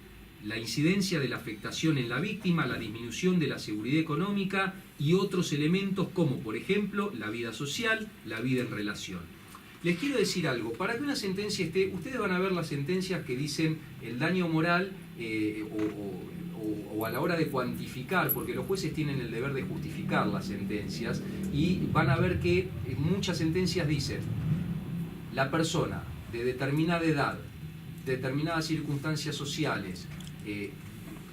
la incidencia de la afectación en la víctima, la disminución de la seguridad económica y otros elementos como, por ejemplo, la vida social, la vida en relación. Les quiero decir algo, para que una sentencia esté, ustedes van a ver las sentencias que dicen el daño moral o a la hora de cuantificar, porque los jueces tienen el deber de justificar las sentencias, y van a ver que muchas sentencias dicen la persona de determinada edad, determinadas circunstancias sociales,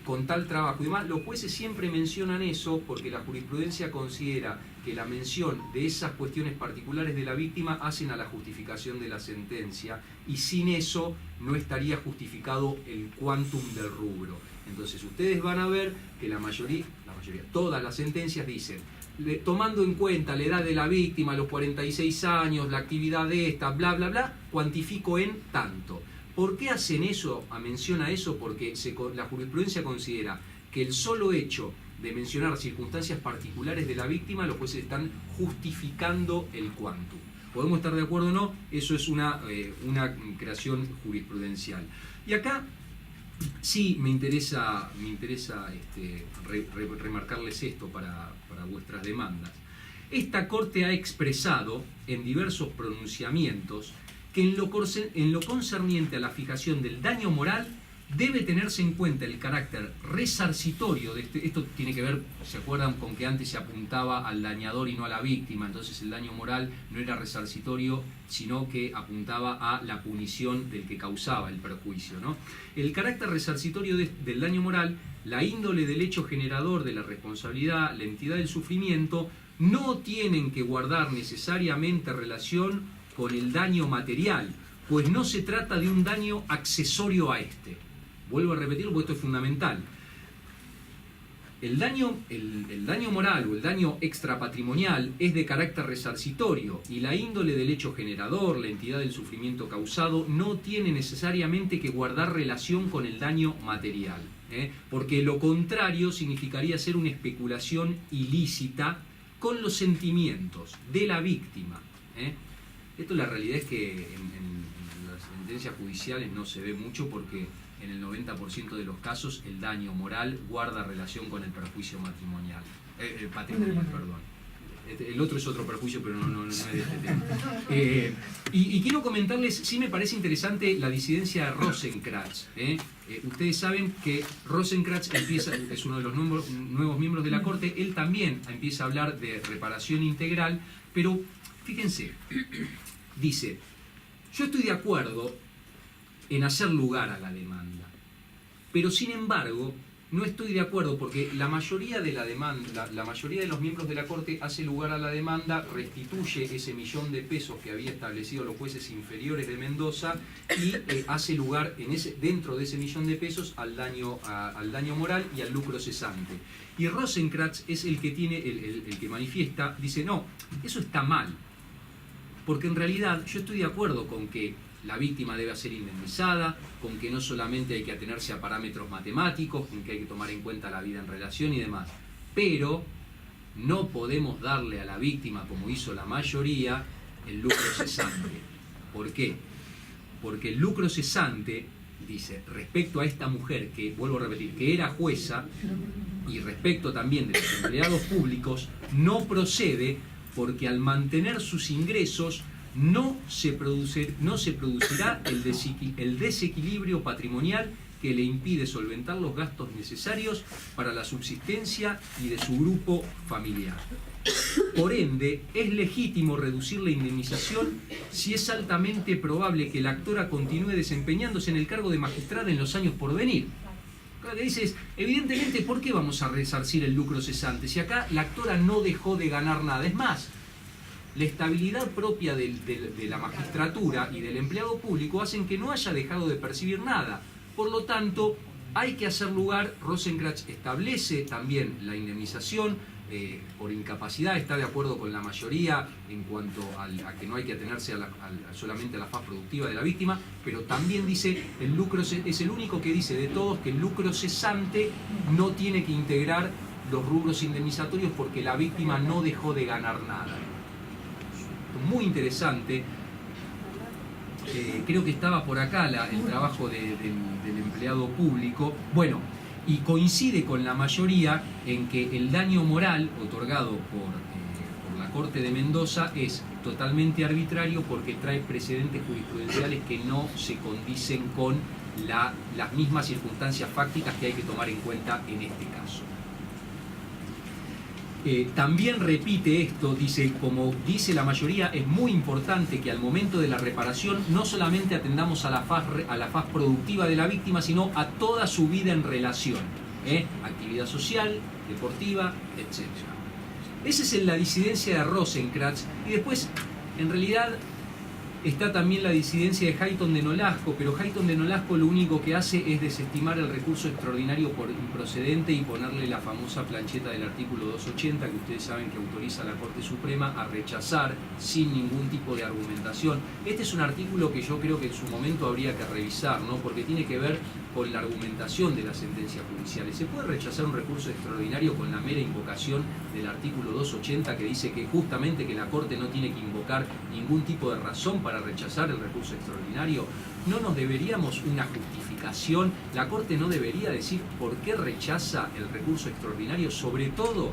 con tal trabajo y demás, los jueces siempre mencionan eso porque la jurisprudencia considera que la mención de esas cuestiones particulares de la víctima hacen a la justificación de la sentencia, y sin eso no estaría justificado el quantum del rubro. Entonces ustedes van a ver que la mayoría, todas las sentencias dicen, tomando en cuenta la edad de la víctima, los 46 años, la actividad de esta, bla, bla, bla, cuantifico en tanto. ¿Por qué hacen eso, menciona eso? Porque la jurisprudencia considera que el solo hecho de mencionar circunstancias particulares de la víctima, los jueces están justificando el quantum. Podemos estar de acuerdo o no, eso es una creación jurisprudencial. Y acá sí me interesa remarcarles esto para vuestras demandas. Esta Corte ha expresado en diversos pronunciamientos que en lo concerniente a la fijación del daño moral debe tenerse en cuenta el carácter resarcitorio de esto tiene que ver, ¿se acuerdan con que antes se apuntaba al dañador y no a la víctima? Entonces el daño moral no era resarcitorio, sino que apuntaba a la punición del que causaba el perjuicio, ¿no? El carácter resarcitorio del daño moral, la índole del hecho generador de la responsabilidad, la entidad del sufrimiento, no tienen que guardar necesariamente relación con el daño material, pues no se trata de un daño accesorio a este. Vuelvo a repetirlo porque esto es fundamental. El daño moral o el daño extrapatrimonial es de carácter resarcitorio, y la índole del hecho generador, la entidad del sufrimiento causado, no tiene necesariamente que guardar relación con el daño material, porque lo contrario significaría hacer una especulación ilícita con los sentimientos de la víctima. Esto la realidad es que en las sentencias judiciales no se ve mucho, porque en el 90% de los casos el daño moral guarda relación con el perjuicio patrimonial, perdón. El otro es otro perjuicio, pero no es de este tema. Y quiero comentarles, sí me parece interesante la disidencia de Rosenkranz. Ustedes saben que Rosenkranz es uno de los nuevos miembros de la Corte. Él también empieza a hablar de reparación integral, pero fíjense, dice, yo estoy de acuerdo en hacer lugar a la demanda, pero sin embargo no estoy de acuerdo porque la mayoría de la mayoría de los miembros de la Corte hace lugar a la demanda, restituye ese $1.000.000 que había establecido los jueces inferiores de Mendoza y hace lugar dentro de ese $1.000.000 al daño moral y al lucro cesante. Y Rosenkranz es el que tiene el que manifiesta, dice, no, eso está mal, porque en realidad yo estoy de acuerdo con que la víctima debe ser indemnizada, con que no solamente hay que atenerse a parámetros matemáticos, con que hay que tomar en cuenta la vida en relación y demás, pero no podemos darle a la víctima, como hizo la mayoría, el lucro cesante. ¿Por qué? Porque el lucro cesante, dice, respecto a esta mujer, que vuelvo a repetir, que era jueza, y respecto también de los empleados públicos, no procede porque al mantener sus ingresos no se producirá el desequilibrio patrimonial que le impide solventar los gastos necesarios para la subsistencia y de su grupo familiar. Por ende, es legítimo reducir la indemnización si es altamente probable que la actora continúe desempeñándose en el cargo de magistrada en los años por venir. Lo que dice es, evidentemente, ¿por qué vamos a resarcir el lucro cesante? Si acá la actora no dejó de ganar nada. Es más, la estabilidad propia de la magistratura y del empleado público hacen que no haya dejado de percibir nada. Por lo tanto, hay que hacer lugar. Rosenkranz establece también la indemnización por incapacidad, está de acuerdo con la mayoría en cuanto a que no hay que atenerse solamente a la faz productiva de la víctima, pero también dice, el lucro es el único que dice de todos que el lucro cesante no tiene que integrar los rubros indemnizatorios porque la víctima no dejó de ganar nada. muy interesante. Creo que estaba por acá el trabajo del empleado público. Bueno, y coincide con la mayoría en que el daño moral otorgado por la Corte de Mendoza es totalmente arbitrario porque trae precedentes jurisprudenciales que no se condicen con las mismas circunstancias fácticas que hay que tomar en cuenta en este caso. También repite esto, dice, como dice la mayoría, es muy importante que al momento de la reparación no solamente atendamos a la faz productiva de la víctima, sino a toda su vida en relación, actividad social, deportiva, etc. Esa es la disidencia de Rosenkrantz, y después, en realidad, está también la disidencia de Hayton de Nolasco, pero Hayton de Nolasco lo único que hace es desestimar el recurso extraordinario por improcedente y ponerle la famosa plancheta del artículo 280, que ustedes saben que autoriza a la Corte Suprema a rechazar sin ningún tipo de argumentación. Este es un artículo que yo creo que en su momento habría que revisar, ¿no? Porque tiene que ver con la argumentación de las sentencias judiciales. ¿Se puede rechazar un recurso extraordinario con la mera invocación del artículo 280 que dice que justamente que la Corte no tiene que invocar ningún tipo de razón para rechazar el recurso extraordinario? ¿No nos deberíamos una justificación? ¿La Corte no debería decir por qué rechaza el recurso extraordinario? Sobre todo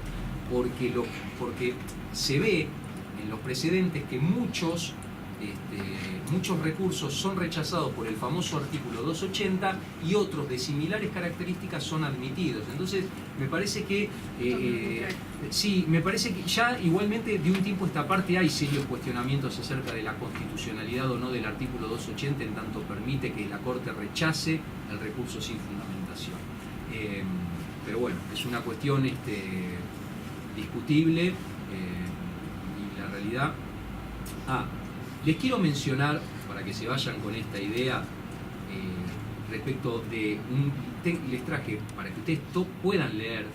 porque se ve en los precedentes que muchos recursos son rechazados por el famoso artículo 280 y otros de similares características son admitidos. Entonces, me parece que me parece que ya igualmente de un tiempo a esta parte hay serios cuestionamientos acerca de la constitucionalidad o no del artículo 280, en tanto permite que la Corte rechace el recurso sin fundamentación. Pero bueno, es una cuestión discutible y la realidad... Les quiero mencionar, para que se vayan con esta idea, respecto de les traje, para que ustedes puedan leer,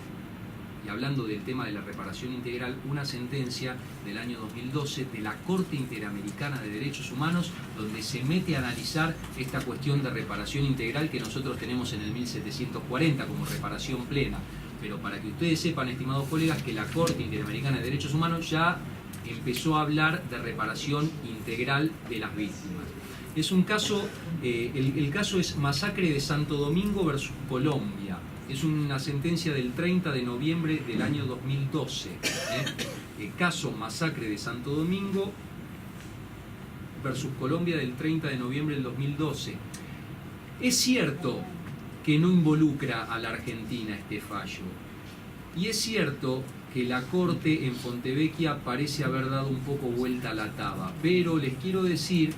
y hablando del tema de la reparación integral, una sentencia del año 2012 de la Corte Interamericana de Derechos Humanos, donde se mete a analizar esta cuestión de reparación integral que nosotros tenemos en el 1740 como reparación plena. Pero para que ustedes sepan, estimados colegas, que la Corte Interamericana de Derechos Humanos ya empezó a hablar de reparación integral de las víctimas. Es un caso, el caso es Masacre de Santo Domingo versus Colombia. Es una sentencia del 30 de noviembre del año 2012. El caso Masacre de Santo Domingo versus Colombia del 30 de noviembre del 2012. Es cierto que no involucra a la Argentina este fallo. Y es cierto que la Corte en Fontevecchia parece haber dado un poco vuelta a la taba, pero les quiero decir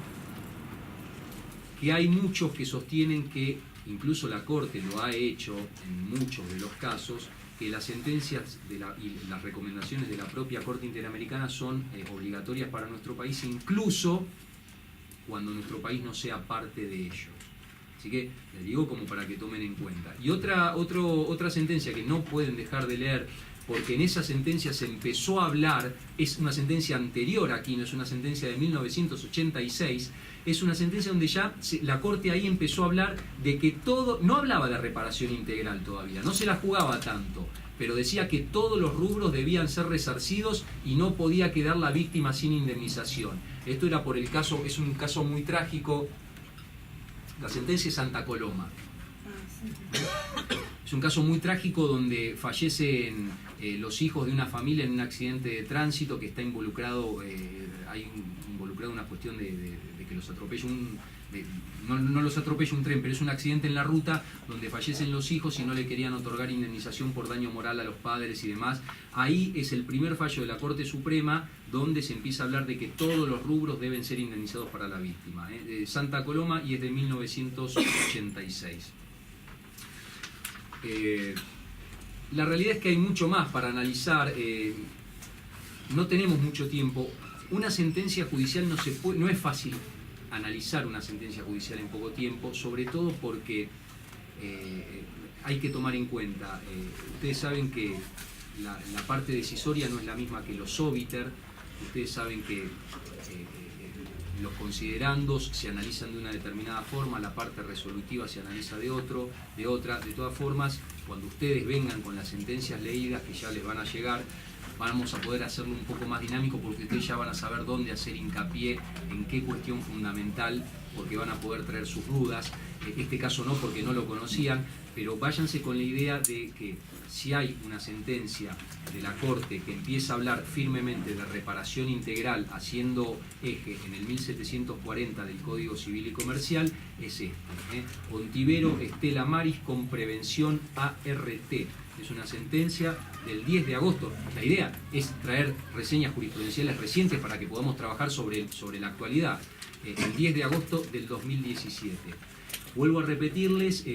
que hay muchos que sostienen que, incluso la Corte lo ha hecho en muchos de los casos, que las sentencias y las recomendaciones de la propia Corte Interamericana son obligatorias para nuestro país, incluso cuando nuestro país no sea parte de ello. Así que les digo como para que tomen en cuenta. Y otra sentencia que no pueden dejar de leer, porque en esa sentencia se empezó a hablar, es una sentencia anterior aquí, no es una sentencia de 1986, es una sentencia donde ya la Corte ahí empezó a hablar de que todo, no hablaba de reparación integral todavía, no se la jugaba tanto, pero decía que todos los rubros debían ser resarcidos y no podía quedar la víctima sin indemnización. Esto era por el caso, es un caso muy trágico, la sentencia es Santa Coloma. Es un caso muy trágico donde fallecen los hijos de una familia en un accidente de tránsito que está involucrado, hay involucrado una cuestión de que los atropella no los atropella un tren, pero es un accidente en la ruta donde fallecen los hijos y no le querían otorgar indemnización por daño moral a los padres y demás. Ahí es el primer fallo de la Corte Suprema donde se empieza a hablar de que todos los rubros deben ser indemnizados para la víctima. De Santa Coloma, y es de 1986. La realidad es que hay mucho más para analizar, no tenemos mucho tiempo. Una sentencia judicial no es fácil analizar una sentencia judicial en poco tiempo, sobre todo porque hay que tomar en cuenta, ustedes saben que la parte decisoria no es la misma que los óbiter, ustedes saben que los considerandos se analizan de una determinada forma, la parte resolutiva se analiza de otra. De todas formas, cuando ustedes vengan con las sentencias leídas que ya les van a llegar, vamos a poder hacerlo un poco más dinámico porque ustedes ya van a saber dónde hacer hincapié, en qué cuestión fundamental, porque van a poder traer sus dudas. Este caso no, porque no lo conocían, pero váyanse con la idea de que si hay una sentencia de la Corte que empieza a hablar firmemente de reparación integral haciendo eje en el 1740 del Código Civil y Comercial, es este. Ontivero Estela Maris con prevención ART. Es una sentencia del 10 de agosto. La idea es traer reseñas jurisprudenciales recientes para que podamos trabajar sobre la actualidad. El 10 de agosto del 2017. Vuelvo a repetirles,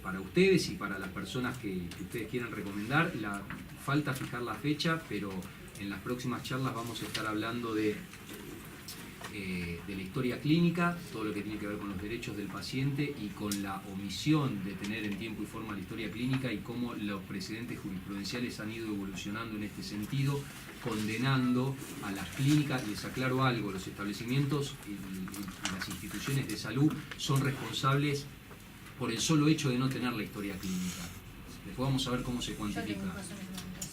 para ustedes y para las personas que ustedes quieran recomendar, falta fijar la fecha, pero en las próximas charlas vamos a estar hablando de la historia clínica, todo lo que tiene que ver con los derechos del paciente y con la omisión de tener en tiempo y forma la historia clínica y cómo los precedentes jurisprudenciales han ido evolucionando en este sentido, condenando a las clínicas. Les aclaro algo, los establecimientos y las instituciones de salud son responsables por el solo hecho de no tener la historia clínica. Después vamos a ver cómo se cuantifica.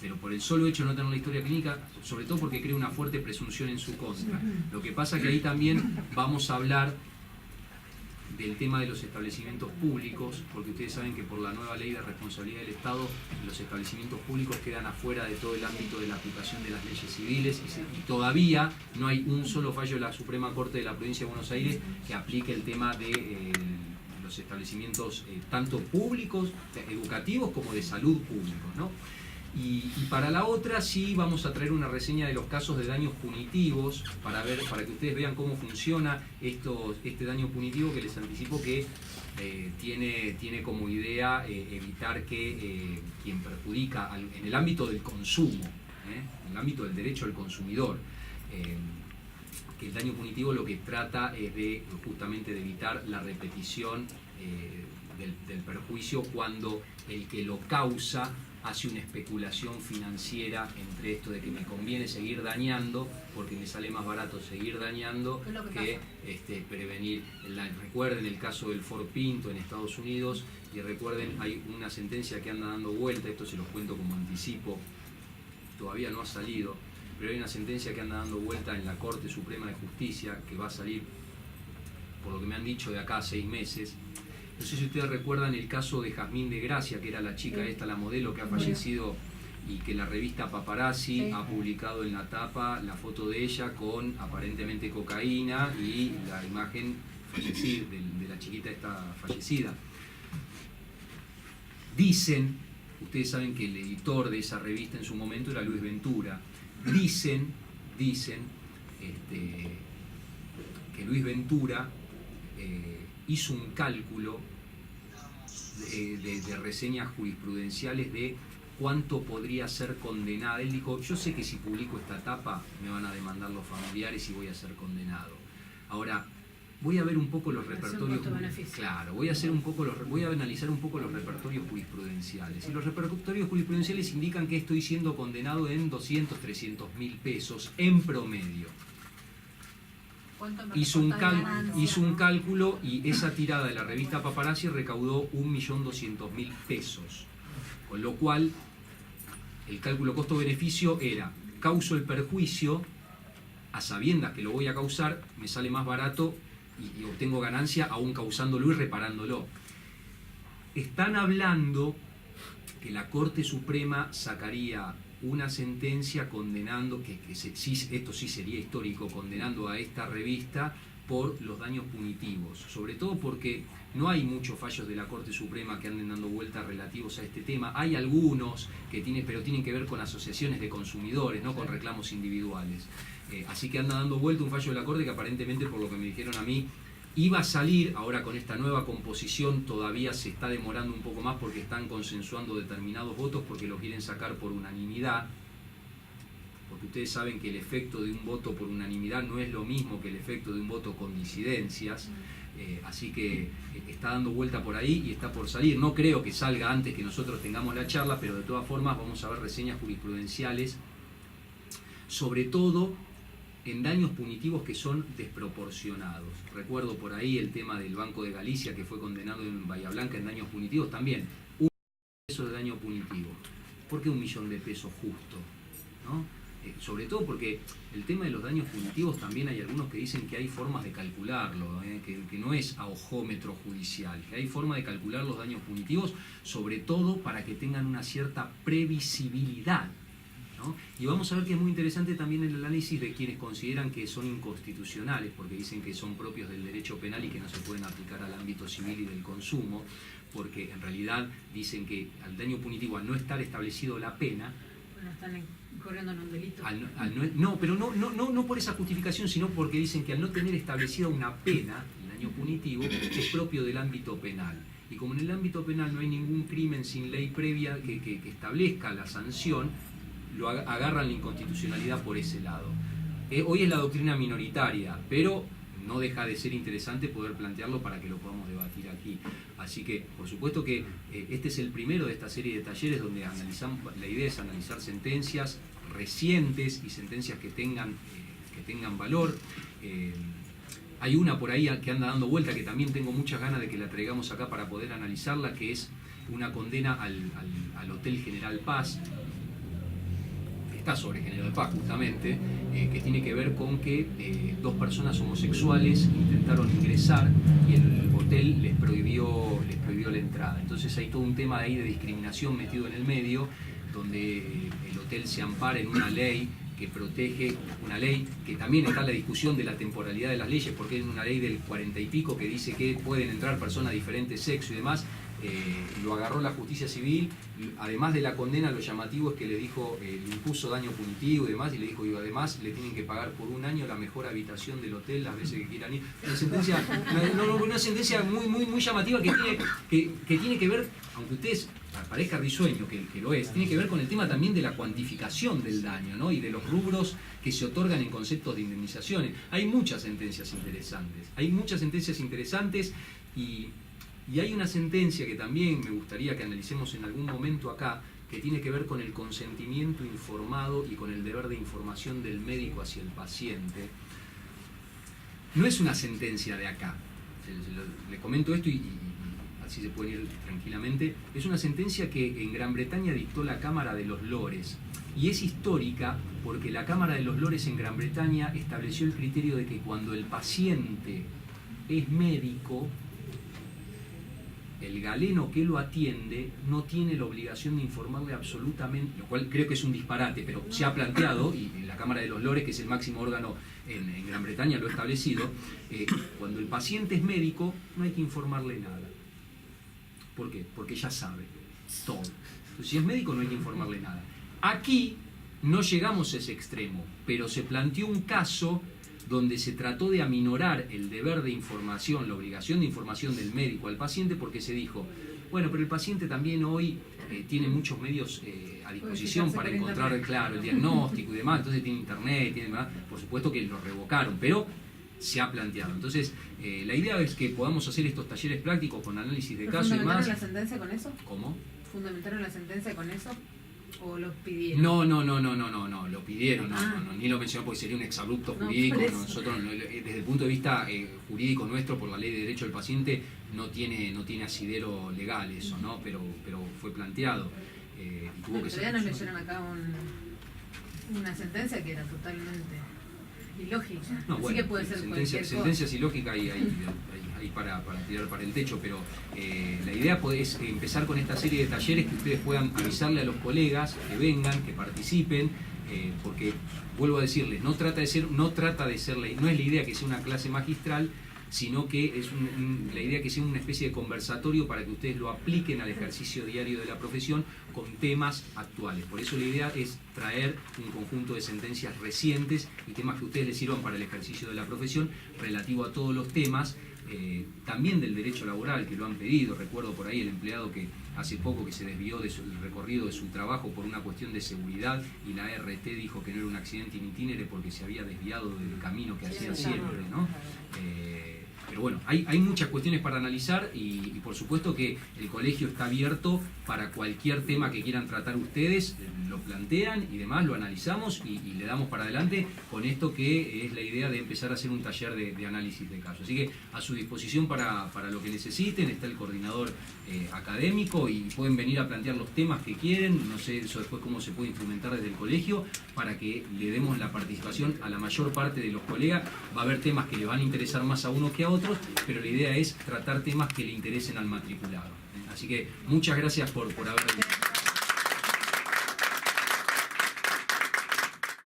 Pero por el solo hecho de no tener la historia clínica, sobre todo porque crea una fuerte presunción en su contra. Lo que pasa es que ahí también vamos a hablar del tema de los establecimientos públicos, porque ustedes saben que por la nueva ley de responsabilidad del Estado, los establecimientos públicos quedan afuera de todo el ámbito de la aplicación de las leyes civiles y todavía no hay un solo fallo de la Suprema Corte de la Provincia de Buenos Aires que aplique el tema de los establecimientos tanto públicos, educativos, como de salud públicos, ¿no? Y para la otra sí vamos a traer una reseña de los casos de daños punitivos para que ustedes vean cómo funciona este daño punitivo, que les anticipo que tiene como idea evitar que quien perjudica en el ámbito del consumo, en el ámbito del derecho al consumidor, que el daño punitivo lo que trata es justamente de evitar la repetición del perjuicio cuando el que lo causa hace una especulación financiera entre esto de que me conviene seguir dañando porque me sale más barato seguir dañando que prevenir. Recuerden el caso del Ford Pinto en Estados Unidos y recuerden, hay una sentencia que anda dando vuelta, esto se los cuento como anticipo, todavía no ha salido, pero hay una sentencia que anda dando vuelta en la Corte Suprema de Justicia que va a salir, por lo que me han dicho, de acá a 6 meses. No sé si ustedes recuerdan el caso de Jazmín de Gracia, que era la chica esta, la modelo que ha fallecido y que la revista Paparazzi ha publicado en la tapa la foto de ella con aparentemente cocaína y la imagen de la chiquita esta fallecida. Dicen, ustedes saben que el editor de esa revista en su momento era Luis Ventura, dicen que Luis Ventura hizo un cálculo de reseñas jurisprudenciales de cuánto podría ser condenada. Él dijo, yo sé que si publico esta tapa me van a demandar los familiares y voy a ser condenado. Ahora, voy a ver un poco los repertorios. Claro, voy a analizar un poco los repertorios jurisprudenciales. Y los repertorios jurisprudenciales indican que estoy siendo condenado en 200, 300 mil pesos en promedio. Hizo un cálculo y esa tirada de la revista Paparazzi recaudó 1.200.000 pesos. Con lo cual, el cálculo costo-beneficio era, causo el perjuicio, a sabiendas que lo voy a causar, me sale más barato y obtengo ganancia aún causándolo y reparándolo. Están hablando que la Corte Suprema sacaría una sentencia condenando, esto sí sería histórico, condenando a esta revista por los daños punitivos, sobre todo porque no hay muchos fallos de la Corte Suprema que anden dando vueltas relativos a este tema. Hay algunos pero tienen que ver con asociaciones de consumidores, no con reclamos individuales. Así que anda dando vuelta un fallo de la Corte que aparentemente, por lo que me dijeron a mí, iba a salir. Ahora con esta nueva composición todavía se está demorando un poco más porque están consensuando determinados votos porque lo quieren sacar por unanimidad, porque ustedes saben que el efecto de un voto por unanimidad no es lo mismo que el efecto de un voto con disidencias, así que está dando vuelta por ahí y está por salir. No creo que salga antes que nosotros tengamos la charla, pero de todas formas vamos a ver reseñas jurisprudenciales, sobre todo en daños punitivos que son desproporcionados. Recuerdo por ahí el tema del Banco de Galicia, que fue condenado en Bahía Blanca en daños punitivos también. 1 millón de pesos de daño punitivo. ¿Por qué 1 millón de pesos justo? ¿no? Sobre todo porque el tema de los daños punitivos también hay algunos que dicen que hay formas de calcularlo, que no es a ojómetro judicial, que hay forma de calcular los daños punitivos, sobre todo para que tengan una cierta previsibilidad, ¿no? Y vamos a ver que es muy interesante también el análisis de quienes consideran que son inconstitucionales, porque dicen que son propios del derecho penal y que no se pueden aplicar al ámbito civil y del consumo, porque en realidad dicen que al daño punitivo, al no estar establecido la pena, Bueno, están corriendo en un delito. pero no por esa justificación, sino porque dicen que al no tener establecida una pena, el daño punitivo, es propio del ámbito penal. Y como en el ámbito penal no hay ningún crimen sin ley previa que establezca la sanción, lo agarran la inconstitucionalidad por ese lado. Hoy es la doctrina minoritaria, pero no deja de ser interesante poder plantearlo para que lo podamos debatir aquí. Así que, por supuesto que este es el primero de esta serie de talleres donde analizamos, la idea es analizar sentencias recientes y sentencias que tengan valor. Hay una por ahí que anda dando vuelta que también tengo muchas ganas de que la traigamos acá para poder analizarla, que es una condena al Hotel General Paz. Está sobre General Paz justamente, que tiene que ver con que dos personas homosexuales intentaron ingresar y el hotel les prohibió la entrada. Entonces hay todo un tema ahí de discriminación metido en el medio, donde el hotel se ampara en una ley que protege, una ley que también está en la discusión de la temporalidad de las leyes, porque es una ley del 40 y pico que dice que pueden entrar personas de diferente sexo y demás. Lo agarró la justicia civil, además de la condena, lo llamativo es que le dijo, le impuso daño punitivo y demás, y le dijo, y además le tienen que pagar por un año la mejor habitación del hotel las veces que quieran ir. Una sentencia muy llamativa que tiene que ver, aunque ustedes parezca risueño, que lo es, tiene que ver con el tema también de la cuantificación del daño, ¿no? Y de los rubros que se otorgan en conceptos de indemnizaciones. Hay muchas sentencias interesantes, y hay una sentencia que también me gustaría que analicemos en algún momento acá, que tiene que ver con el consentimiento informado y con el deber de información del médico hacia el paciente. No es una sentencia de acá, le comento esto y así se puede ir tranquilamente. Es una sentencia que en Gran Bretaña dictó la Cámara de los Lores, y es histórica porque la Cámara de los Lores en Gran Bretaña estableció el criterio de que cuando el paciente es médico, el galeno que lo atiende no tiene la obligación de informarle absolutamente, lo cual creo que es un disparate, pero se ha planteado, y en la Cámara de los Lores, que es el máximo órgano en Gran Bretaña, lo ha establecido, cuando el paciente es médico no hay que informarle nada. ¿Por qué? Porque ya sabe todo. Entonces, si es médico no hay que informarle nada. Aquí no llegamos a ese extremo, pero se planteó un caso donde se trató de aminorar el deber de información, la obligación de información del médico al paciente, porque se dijo, bueno, pero el paciente también hoy tiene muchos medios a disposición para encontrar, claro, el diagnóstico y demás, entonces tiene internet, tiene demás. Por supuesto que lo revocaron, pero se ha planteado. Entonces, la idea es que podamos hacer estos talleres prácticos con análisis de caso y demás. ¿Fundamentaron la sentencia con eso? ¿Cómo? ¿Fundamentaron la sentencia con eso? ¿O lo pidieron? No, lo pidieron, ni lo mencionó porque sería un exabrupto jurídico. Nosotros, desde el punto de vista jurídico nuestro, por la ley de derecho del paciente, no tiene asidero legal eso, ¿no? Pero fue planteado. Y tuvo que todavía nos leyeron acá una sentencia que era totalmente ilógica. No, así bueno, que puede ser sentencias ilógicas hay para tirar para el techo, pero la idea es empezar con esta serie de talleres que ustedes puedan avisarle a los colegas que vengan, que participen, porque vuelvo a decirles, no es la idea que sea una clase magistral, sino que es la idea que sea una especie de conversatorio para que ustedes lo apliquen al ejercicio diario de la profesión con temas actuales. Por eso la idea es traer un conjunto de sentencias recientes y temas que a ustedes les sirvan para el ejercicio de la profesión relativo a todos los temas, también del derecho laboral, que lo han pedido. Recuerdo por ahí el empleado que hace poco que se desvió del recorrido de su trabajo por una cuestión de seguridad y la RT dijo que no era un accidente in itinere porque se había desviado del camino que hacía siempre, ¿no? Pero bueno, hay muchas cuestiones para analizar y por supuesto que el colegio está abierto para cualquier tema que quieran tratar ustedes, lo plantean y demás, lo analizamos y le damos para adelante con esto que es la idea de empezar a hacer un taller de análisis de casos. Así que a su disposición para lo que necesiten, está el coordinador académico y pueden venir a plantear los temas que quieren, no sé eso después cómo se puede instrumentar desde el colegio para que le demos la participación a la mayor parte de los colegas. Va a haber temas que le van a interesar más a uno que a otros, pero la idea es tratar temas que le interesen al matriculado. Así que muchas gracias por haber venido.